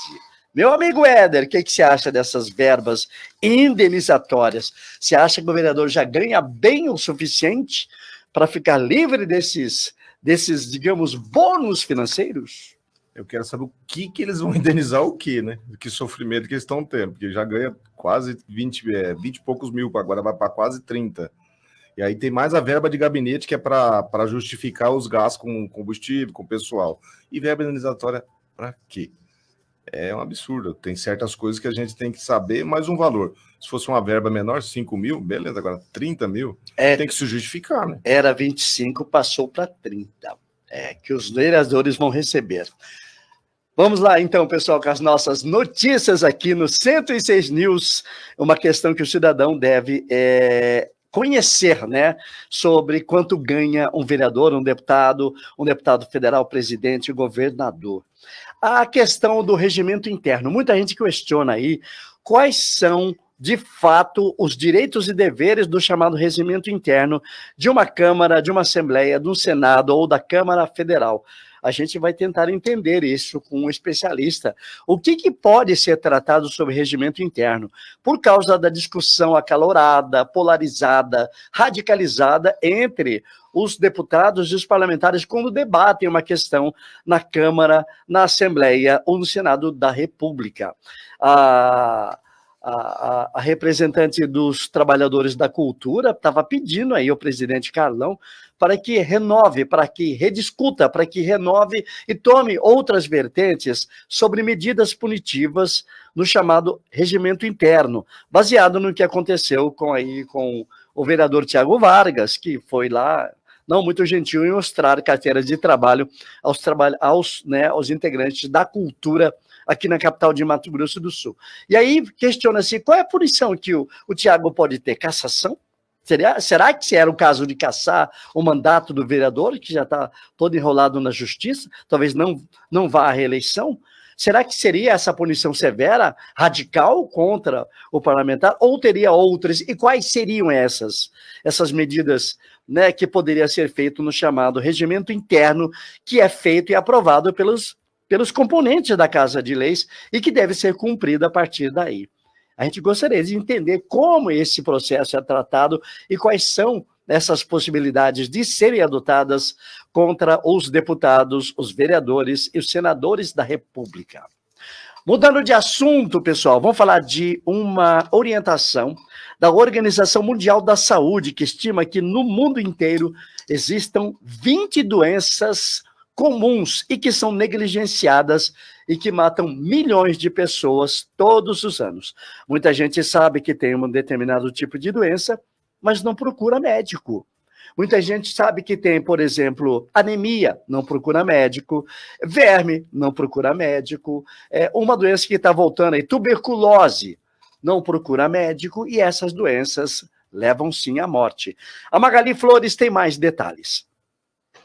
Meu amigo Éder, o que você acha dessas verbas indenizatórias? Você acha que o vereador já ganha bem o suficiente para ficar livre desses, digamos, bônus financeiros? Eu quero saber o que eles vão indenizar o quê, né? Que sofrimento que eles estão tendo, porque já ganha quase 20 e poucos mil, agora vai para quase 30. E aí tem mais a verba de gabinete, que é para justificar os gastos com combustível, com pessoal. E verba indenizatória para quê? É um absurdo. Tem certas coisas que a gente tem que saber, mais um valor. Se fosse uma verba menor, 5 mil, beleza, agora 30 mil, tem que se justificar, né? Era 25, passou para 30. Que os vereadores vão receber. Vamos lá, então, pessoal, com as nossas notícias aqui no 106 News, uma questão que o cidadão deve conhecer, né, sobre quanto ganha um vereador, um deputado federal, presidente, governador. A questão do regimento interno, muita gente questiona aí quais são, de fato, os direitos e deveres do chamado regimento interno de uma Câmara, de uma Assembleia, de um Senado ou da Câmara Federal. A gente vai tentar entender isso com um especialista. O que pode ser tratado sobre regimento interno? Por causa da discussão acalorada, polarizada, radicalizada entre os deputados e os parlamentares quando debatem uma questão na Câmara, na Assembleia ou no Senado da República. A representante dos trabalhadores da cultura estava pedindo aí ao presidente Carlão para que renove, para que rediscuta, para que renove e tome outras vertentes sobre medidas punitivas no chamado regimento interno, baseado no que aconteceu com o vereador Tiago Vargas, que foi lá, não muito gentil, em mostrar carteira de trabalho aos integrantes da cultura aqui na capital de Mato Grosso do Sul. E aí questiona-se qual é a punição que o Tiago pode ter? Cassação? Será que era o caso de cassar o mandato do vereador, que já está todo enrolado na justiça, talvez não vá à reeleição? Será que seria essa punição severa, radical contra o parlamentar, ou teria outras? E quais seriam essas medidas, né, que poderia ser feito no chamado regimento interno, que é feito e aprovado pelos componentes da Casa de Leis e que deve ser cumprido a partir daí? A gente gostaria de entender como esse processo é tratado e quais são essas possibilidades de serem adotadas contra os deputados, os vereadores e os senadores da República. Mudando de assunto, pessoal, vamos falar de uma orientação da Organização Mundial da Saúde, que estima que no mundo inteiro existam 20 doenças comuns e que são negligenciadas e que matam milhões de pessoas todos os anos. Muita gente sabe que tem um determinado tipo de doença, mas não procura médico. Muita gente sabe que tem, por exemplo, anemia, não procura médico, verme, não procura médico, uma doença que está voltando aí, tuberculose, não procura médico, e essas doenças levam sim à morte. A Magali Flores tem mais detalhes.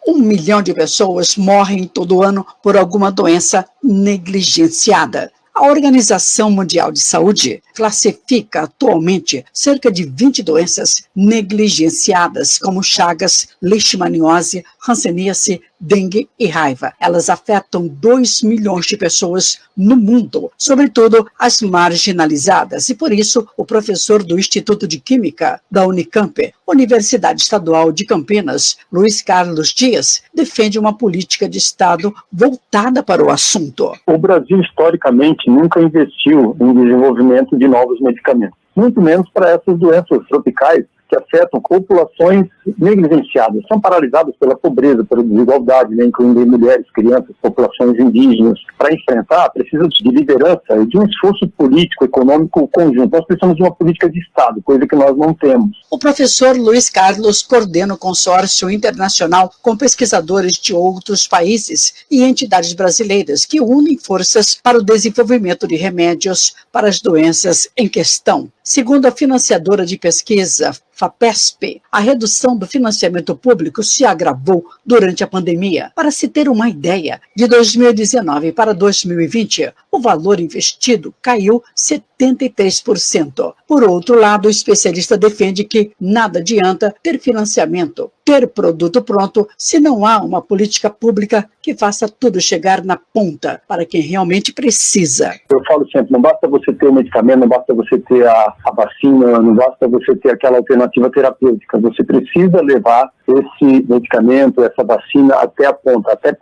1 milhão de pessoas morrem todo ano por alguma doença negligenciada. A Organização Mundial de Saúde classifica atualmente cerca de 20 doenças negligenciadas, como chagas, leishmaniose, hanseníase, dengue e raiva. Elas afetam 2 milhões de pessoas no mundo, sobretudo as marginalizadas. E por isso, o professor do Instituto de Química da Unicamp, Universidade Estadual de Campinas, Luiz Carlos Dias, defende uma política de Estado voltada para o assunto. O Brasil, historicamente, nunca investiu em desenvolvimento de novos medicamentos, muito menos para essas doenças tropicais, que afetam populações negligenciadas, são paralisadas pela pobreza, pela desigualdade, né, incluindo mulheres, crianças, populações indígenas. Para enfrentar, precisa de liderança e de um esforço político, econômico conjunto. Nós precisamos de uma política de Estado, coisa que nós não temos. O professor Luiz Carlos coordena o consórcio internacional com pesquisadores de outros países e entidades brasileiras que unem forças para o desenvolvimento de remédios para as doenças em questão. Segundo a financiadora de pesquisa, FAPESP, a redução do financiamento público se agravou durante a pandemia. Para se ter uma ideia, de 2019 para 2020, o valor investido caiu 73%. Por outro lado, o especialista defende que nada adianta ter financiamento, ter produto pronto, se não há uma política pública que faça tudo chegar na ponta para quem realmente precisa. Eu falo sempre, não basta você ter o medicamento, não basta você ter a vacina, não basta você ter aquela alternativa terapêutica. Você precisa levar esse medicamento, essa vacina até a ponta, até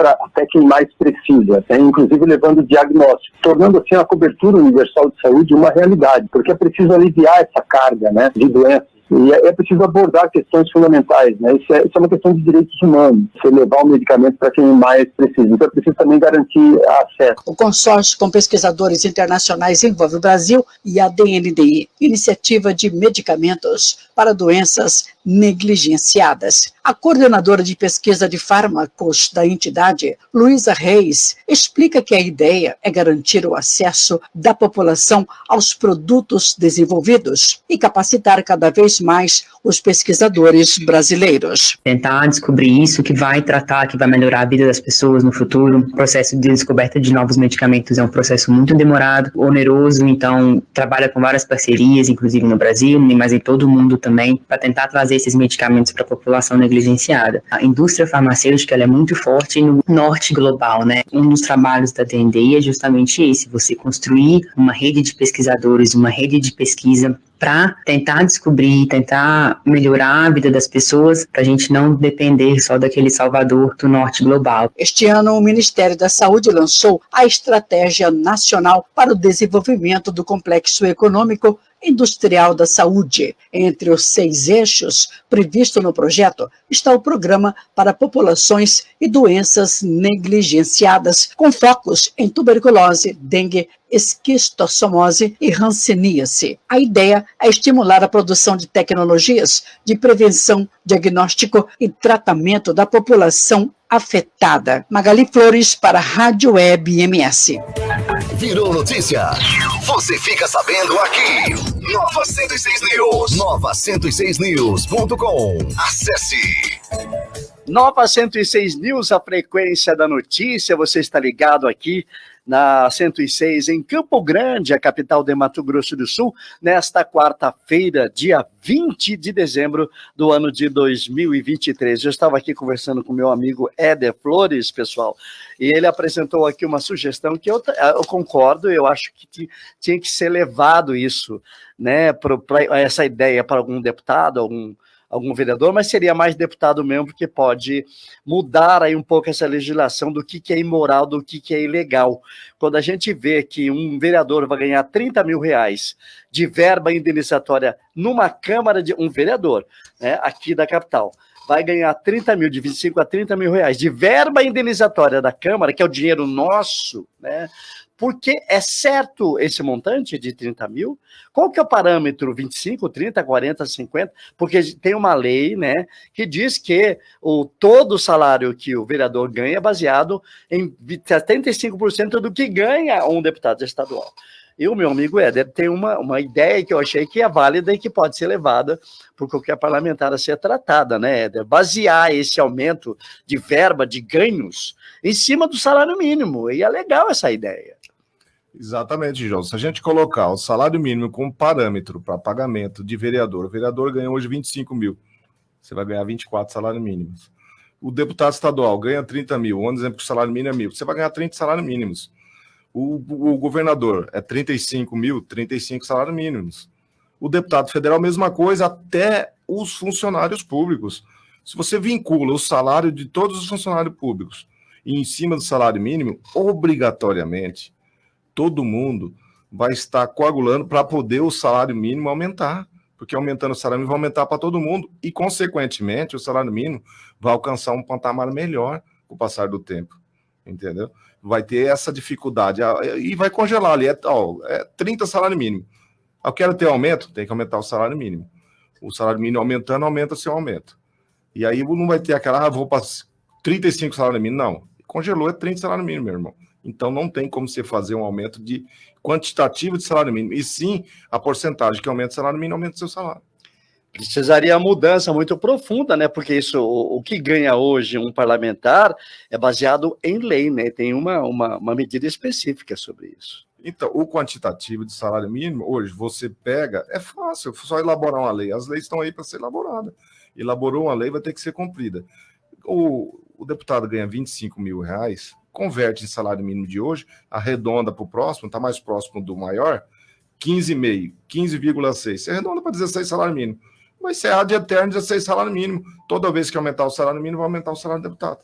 quem mais precisa, né? Inclusive levando diagnóstico, tornando assim a cobertura universal de saúde uma realidade, porque é preciso aliviar essa carga, né, de doenças. E é preciso abordar questões fundamentais, né? Isso é uma questão de direitos humanos, você levar o medicamento para quem mais precisa. Então é preciso também garantir acesso. O consórcio com pesquisadores internacionais envolve o Brasil e a DNDi, Iniciativa de Medicamentos para Doenças Negligenciadas. A coordenadora de pesquisa de fármacos da entidade, Luísa Reis, explica que a ideia é garantir o acesso da população aos produtos desenvolvidos e capacitar cada vez mais os pesquisadores brasileiros. Tentar descobrir isso que vai tratar, que vai melhorar a vida das pessoas no futuro. O processo de descoberta de novos medicamentos é um processo muito demorado, oneroso, então trabalha com várias parcerias, inclusive no Brasil, mas em todo o mundo também, para tentar trazer esses medicamentos para a população negligenciada. A indústria farmacêutica ela é muito forte no norte global, né? Um dos trabalhos da DNDi é justamente esse, você construir uma rede de pesquisadores, uma rede de pesquisa para tentar descobrir, tentar melhorar a vida das pessoas, para a gente não depender só daquele salvador do norte global. Este ano, o Ministério da Saúde lançou a Estratégia Nacional para o Desenvolvimento do Complexo Econômico Industrial da Saúde. Entre os 6 eixos previsto no projeto está o Programa para Populações e Doenças Negligenciadas, com focos em tuberculose, dengue, esquistossomose e hanseníase. A ideia é estimular a produção de tecnologias de prevenção, diagnóstico e tratamento da população afetada. Magali Flores para a Rádio Web MS. Virou notícia? Você fica sabendo aqui. Nova 106 News. Nova106news.com. Acesse. Nova 106 News, a frequência da notícia. Você está ligado aqui na 106 em Campo Grande, a capital de Mato Grosso do Sul, nesta quarta-feira, dia 20 de dezembro do ano de 2023. Eu estava aqui conversando com meu amigo Éder Flores, pessoal, e ele apresentou aqui uma sugestão que eu concordo, eu acho que tinha que ser levado isso, né, essa ideia para algum deputado, algum vereador, mas seria mais deputado mesmo, porque pode mudar aí um pouco essa legislação do que é imoral, do que é ilegal. Quando a gente vê que um vereador vai ganhar 30 mil reais de verba indenizatória numa Câmara de um vereador, né, aqui da capital, vai ganhar 30 mil, de 25 a 30 mil reais de verba indenizatória da Câmara, que é o dinheiro nosso, né? Porque é certo esse montante de 30 mil? Qual que é o parâmetro? 25, 30, 40, 50? Porque tem uma lei, né, que diz que todo o salário que o vereador ganha é baseado em 75% do que ganha um deputado estadual. E o meu amigo Éder tem uma ideia que eu achei que é válida e que pode ser levada por qualquer parlamentar a ser tratada, né, Éder? Basear esse aumento de verba, de ganhos, em cima do salário mínimo. E é legal essa ideia. Exatamente, João. Se a gente colocar o salário mínimo como parâmetro para pagamento de vereador, o vereador ganha hoje 25 mil, você vai ganhar 24 salários mínimos. O deputado estadual ganha 30 mil, um exemplo que o salário mínimo é 1.000, você vai ganhar 30 salários mínimos. O governador é 35 mil, 35 salários mínimos. O deputado federal, mesma coisa, até os funcionários públicos. Se você vincula o salário de todos os funcionários públicos e em cima do salário mínimo, obrigatoriamente, todo mundo vai estar coagulando para poder o salário mínimo aumentar, porque aumentando o salário mínimo vai aumentar para todo mundo e, consequentemente, o salário mínimo vai alcançar um patamar melhor com o passar do tempo, entendeu? Vai ter essa dificuldade e vai congelar ali, é 30 salário mínimo. Eu quero ter aumento, tem que aumentar o salário mínimo. O salário mínimo aumentando, aumenta o seu aumento. E aí não vai ter aquela, vou para 35 salário mínimo, não. Congelou, é 30 salário mínimo, meu irmão. Então não tem como você fazer um aumento de quantitativo de salário mínimo, e sim a porcentagem que aumenta o salário mínimo, aumenta o seu salário. Precisaria uma mudança muito profunda, né? Porque isso, o que ganha hoje um parlamentar é baseado em lei, né? Tem uma medida específica sobre isso. Então, o quantitativo de salário mínimo, hoje, você pega, é fácil, só elaborar uma lei. As leis estão aí para ser elaboradas. Elaborou uma lei, vai ter que ser cumprida. O deputado ganha R$25 mil, converte em salário mínimo de hoje, arredonda para o próximo, está mais próximo do maior, 15,5, 15,6. Você arredonda para 16 salário mínimo. Vai encerrar de eterno 16 salário mínimo. Toda vez que aumentar o salário mínimo, vai aumentar o salário do deputado.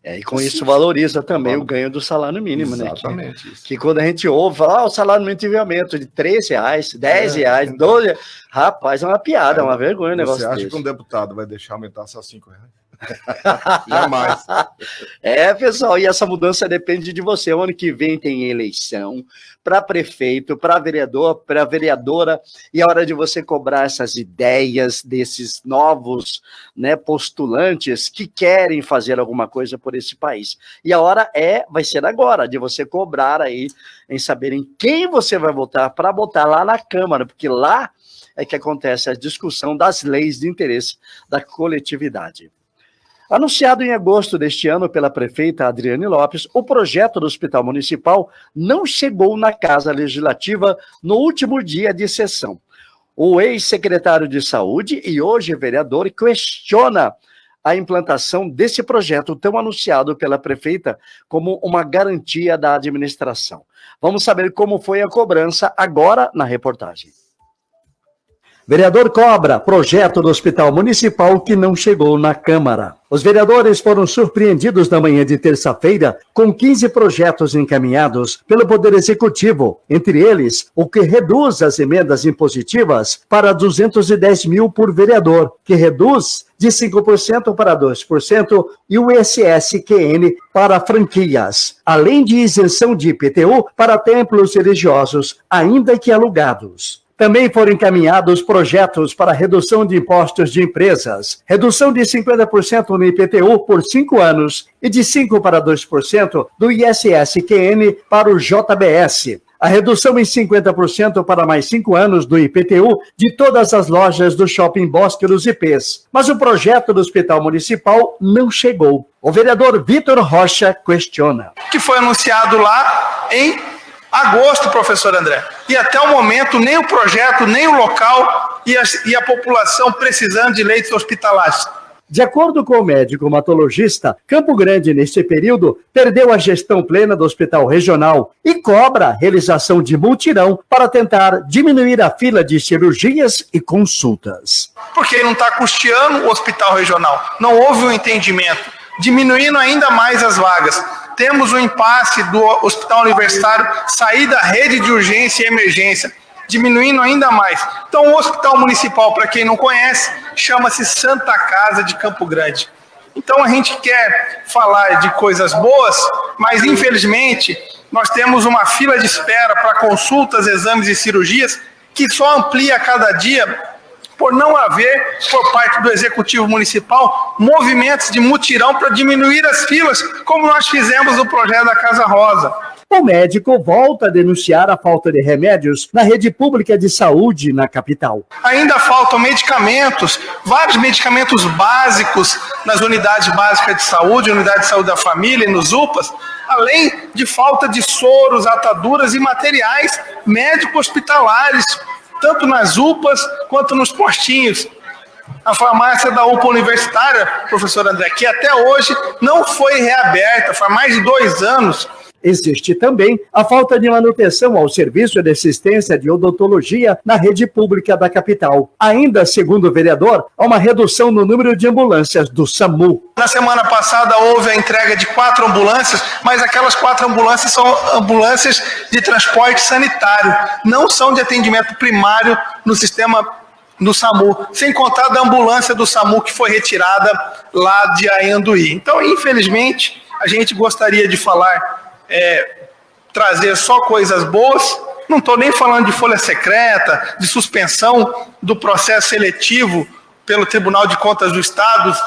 E com isso valoriza também o ganho do salário mínimo, exatamente, né? Que quando a gente ouve falar, o salário mínimo teve aumento de R$13, R$10, R$12, rapaz, é uma piada, é uma vergonha o negócio desse. Você acha que um deputado vai deixar aumentar só R$5? Jamais. Pessoal, e essa mudança depende de você. O ano que vem tem eleição para prefeito, para vereador, para vereadora, e a hora de você cobrar essas ideias desses novos, né, postulantes que querem fazer alguma coisa por esse país. E a hora vai ser agora, de você cobrar aí, em saber em quem você vai votar, para botar lá na Câmara, porque lá é que acontece a discussão das leis de interesse da coletividade. Anunciado em agosto deste ano pela prefeita Adriane Lopes, o projeto do Hospital Municipal não chegou na Casa Legislativa no último dia de sessão. O ex-secretário de Saúde e hoje vereador questiona a implantação desse projeto tão anunciado pela prefeita como uma garantia da administração. Vamos saber como foi a cobrança agora na reportagem. Vereador cobra projeto do Hospital Municipal que não chegou na Câmara. Os vereadores foram surpreendidos na manhã de terça-feira com 15 projetos encaminhados pelo Poder Executivo, entre eles o que reduz as emendas impositivas para 210 mil por vereador, que reduz de 5% para 2% e o ISS-QN para franquias, além de isenção de IPTU para templos religiosos, ainda que alugados. Também foram encaminhados projetos para redução de impostos de empresas, redução de 50% no IPTU por 5 anos e de 5% para 2% do ISS-QN para o JBS. A redução em 50% para mais 5 anos do IPTU de todas as lojas do Shopping Bosque dos IPs. Mas o projeto do Hospital Municipal não chegou. O vereador Vitor Rocha questiona. Que foi anunciado lá em agosto, professor André. E até o momento, nem o projeto, nem o local e a população precisando de leitos hospitalares. De acordo com o médico hematologista, Campo Grande, neste período, perdeu a gestão plena do hospital regional e cobra a realização de mutirão para tentar diminuir a fila de cirurgias e consultas. Porque não está custeando o hospital regional. Não houve um entendimento, diminuindo ainda mais as vagas. Temos um impasse do hospital universitário sair da rede de urgência e emergência, diminuindo ainda mais. Então, o hospital municipal, para quem não conhece, chama-se Santa Casa de Campo Grande. Então, a gente quer falar de coisas boas, mas, infelizmente, nós temos uma fila de espera para consultas, exames e cirurgias que só amplia a cada dia por não haver, por parte do Executivo Municipal, movimentos de mutirão para diminuir as filas, como nós fizemos no projeto da Casa Rosa. O médico volta a denunciar a falta de remédios na rede pública de saúde na capital. Ainda faltam medicamentos, vários medicamentos básicos nas unidades básicas de saúde, unidade de saúde da família e nos UPAs, além de falta de soros, ataduras e materiais médico-hospitalares, tanto nas UPAs quanto nos postinhos. A farmácia da UPA universitária, professor André, que até hoje não foi reaberta, faz mais de 2 anos. Existe também a falta de manutenção ao serviço de assistência de odontologia na rede pública da capital. Ainda, segundo o vereador, há uma redução no número de ambulâncias do SAMU. Na semana passada houve a entrega de 4 ambulâncias, mas aquelas 4 ambulâncias são ambulâncias de transporte sanitário, não são de atendimento primário no sistema no SAMU, sem contar da ambulância do SAMU que foi retirada lá de Anhanduí. Então, infelizmente, a gente gostaria de falar, trazer só coisas boas. Não estou nem falando de folha secreta, de suspensão do processo seletivo pelo Tribunal de Contas do Estado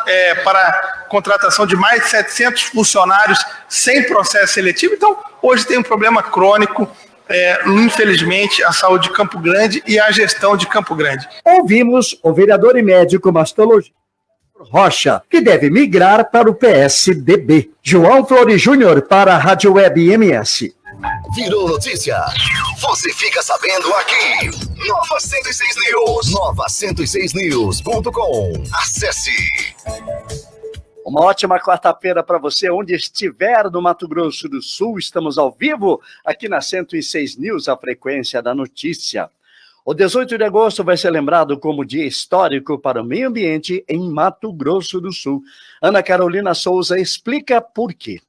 para contratação de mais de 700 funcionários sem processo seletivo. Então, hoje tem um problema crônico, infelizmente, a saúde de Campo Grande e a gestão de Campo Grande. Ouvimos o vereador e médico mastologista Rocha, que deve migrar para o PSDB. João Flores Júnior para a Rádio Web MS. Virou notícia. Você fica sabendo aqui. Nova 106 News. Nova106news.com. Acesse. Uma ótima quarta-feira para você, onde estiver no Mato Grosso do Sul. Estamos ao vivo aqui na 106 News, a frequência da notícia. O 18 de agosto vai ser lembrado como dia histórico para o meio ambiente em Mato Grosso do Sul. Ana Carolina Souza explica por quê.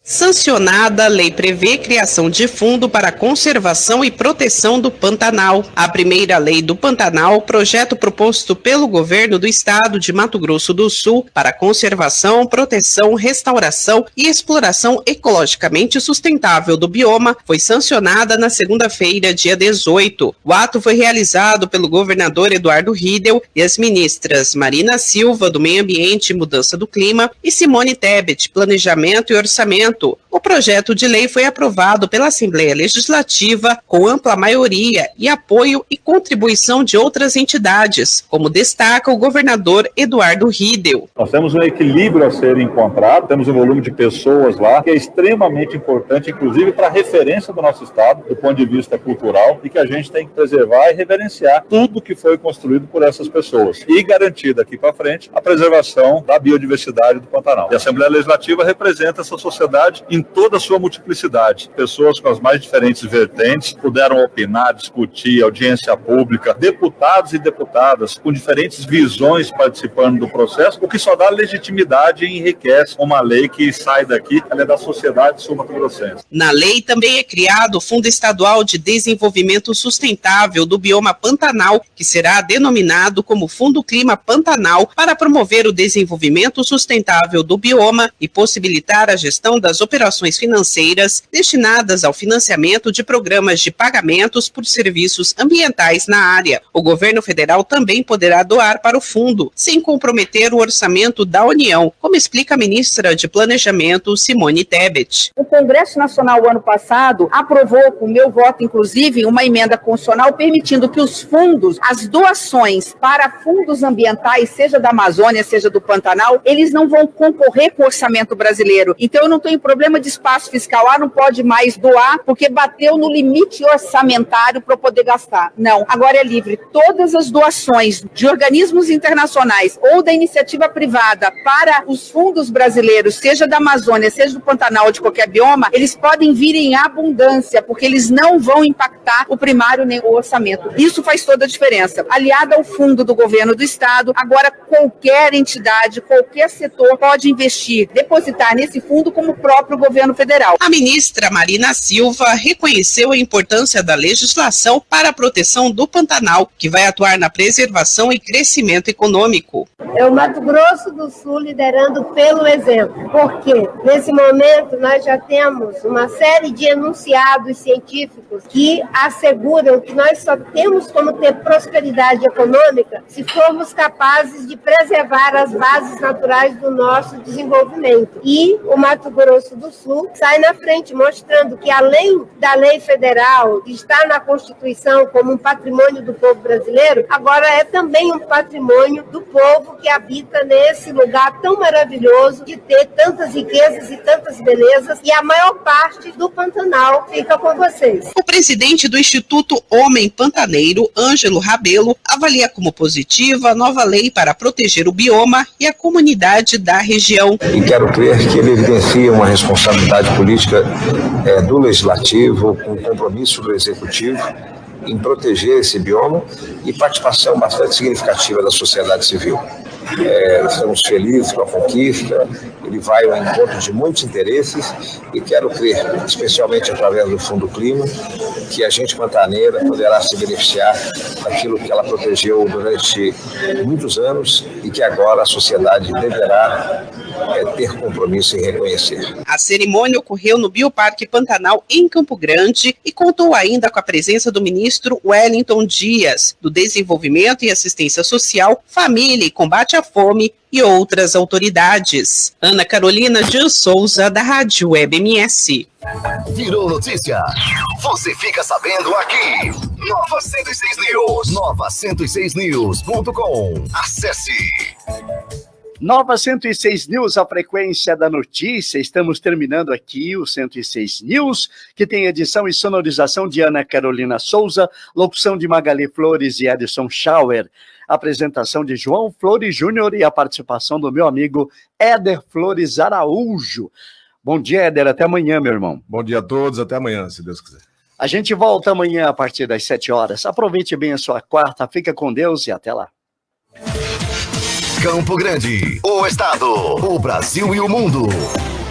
Sancionada, a lei prevê criação de fundo para conservação e proteção do Pantanal. A primeira lei do Pantanal, projeto proposto pelo governo do estado de Mato Grosso do Sul para conservação, proteção, restauração e exploração ecologicamente sustentável do bioma, foi sancionada na segunda-feira, dia 18. O ato foi realizado pelo governador Eduardo Riedel e as ministras Marina Silva, do Meio Ambiente e Mudança do Clima, e Simone Tebet, Planejamento e Orçamento. O projeto de lei foi aprovado pela Assembleia Legislativa com ampla maioria e apoio e contribuição de outras entidades, como destaca o governador Eduardo Riedel. Nós temos um equilíbrio a ser encontrado, temos um volume de pessoas lá que é extremamente importante, inclusive para a referência do nosso estado, do ponto de vista cultural, e que a gente tem que preservar e reverenciar tudo que foi construído por essas pessoas e garantir daqui para frente a preservação da biodiversidade do Pantanal. E a Assembleia Legislativa representa essa sociedade em toda a sua multiplicidade. Pessoas com as mais diferentes vertentes puderam opinar, discutir, audiência pública, deputados e deputadas com diferentes visões participando do processo, o que só dá legitimidade e enriquece uma lei que sai daqui, ela é da sociedade sul-mato-grossense. Na lei também é criado o Fundo Estadual de Desenvolvimento Sustentável do Bioma Pantanal, que será denominado como Fundo Clima Pantanal, para promover o desenvolvimento sustentável do bioma e possibilitar a gestão das operações financeiras destinadas ao financiamento de programas de pagamentos por serviços ambientais na área. O governo federal também poderá doar para o fundo, sem comprometer o orçamento da União, como explica a ministra de Planejamento, Simone Tebet. O Congresso Nacional, ano passado, aprovou, com meu voto, inclusive, uma emenda constitucional permitindo que os fundos, as doações para fundos ambientais, seja da Amazônia, seja do Pantanal, eles não vão concorrer com o orçamento brasileiro. Então, eu não tenho problema de espaço fiscal, não pode mais doar porque bateu no limite orçamentário para poder gastar. Não, agora é livre. Todas as doações de organismos internacionais ou da iniciativa privada para os fundos brasileiros, seja da Amazônia, seja do Pantanal ou de qualquer bioma, eles podem vir em abundância, porque eles não vão impactar o primário nem o orçamento. Isso faz toda a diferença. Aliado ao fundo do governo do estado, agora qualquer entidade, qualquer setor pode investir, depositar nesse fundo como o próprio governo federal. A ministra Marina Silva reconheceu a importância da legislação para a proteção do Pantanal, que vai atuar na preservação e crescimento econômico. É o Mato Grosso do Sul liderando pelo exemplo, porque nesse momento nós já temos uma série de enunciados científicos que asseguram que nós só temos como ter prosperidade econômica se formos capazes de preservar as bases naturais do nosso desenvolvimento. E o Mato Grosso do Sul sai na frente, mostrando que além da lei federal, de estar na Constituição como um patrimônio do povo brasileiro, agora é também um patrimônio do povo que habita nesse lugar tão maravilhoso de ter tantas riquezas e tantas belezas, e a maior parte do Pantanal fica com vocês. O presidente do Instituto Homem Pantaneiro, Ângelo Rabelo, avalia como positiva a nova lei para proteger o bioma e a comunidade da região. E quero crer que ele evidencia uma responsabilidade política do Legislativo, com compromisso do Executivo em proteger esse bioma e participação bastante significativa da sociedade civil. Estamos felizes com a conquista e ele vai ao encontro de muitos interesses e quero crer, especialmente através do Fundo Clima, que a gente pantaneira poderá se beneficiar daquilo que ela protegeu durante muitos anos e que agora a sociedade deverá ter compromisso em reconhecer. A cerimônia ocorreu no Bioparque Pantanal, em Campo Grande, e contou ainda com a presença do ministro Wellington Dias, do Desenvolvimento e Assistência Social, Família e Combate à Fome, e outras autoridades. Ana Carolina de Souza, da Rádio Web MS. Virou notícia? Você fica sabendo aqui. Nova 106 News. Nova106news.com. Acesse. Nova 106 News, a frequência da notícia. Estamos terminando aqui o 106 News, que tem edição e sonorização de Ana Carolina Souza, locução de Magali Flores e Edson Schauer, apresentação de João Flores Júnior e a participação do meu amigo Éder Flores Araújo. Bom dia, Éder, até amanhã, meu irmão. Bom dia a todos, até amanhã, se Deus quiser. A gente volta amanhã a partir das 7 horas. Aproveite bem a sua quarta, fica com Deus e até lá. Campo Grande, o estado, o Brasil e o mundo.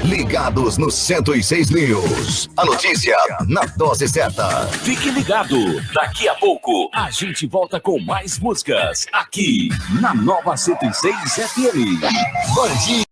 Ligados no 106 News. A notícia na dose certa. Fique ligado. Daqui a pouco a gente volta com mais músicas aqui na Nova 106 FM. Bom dia.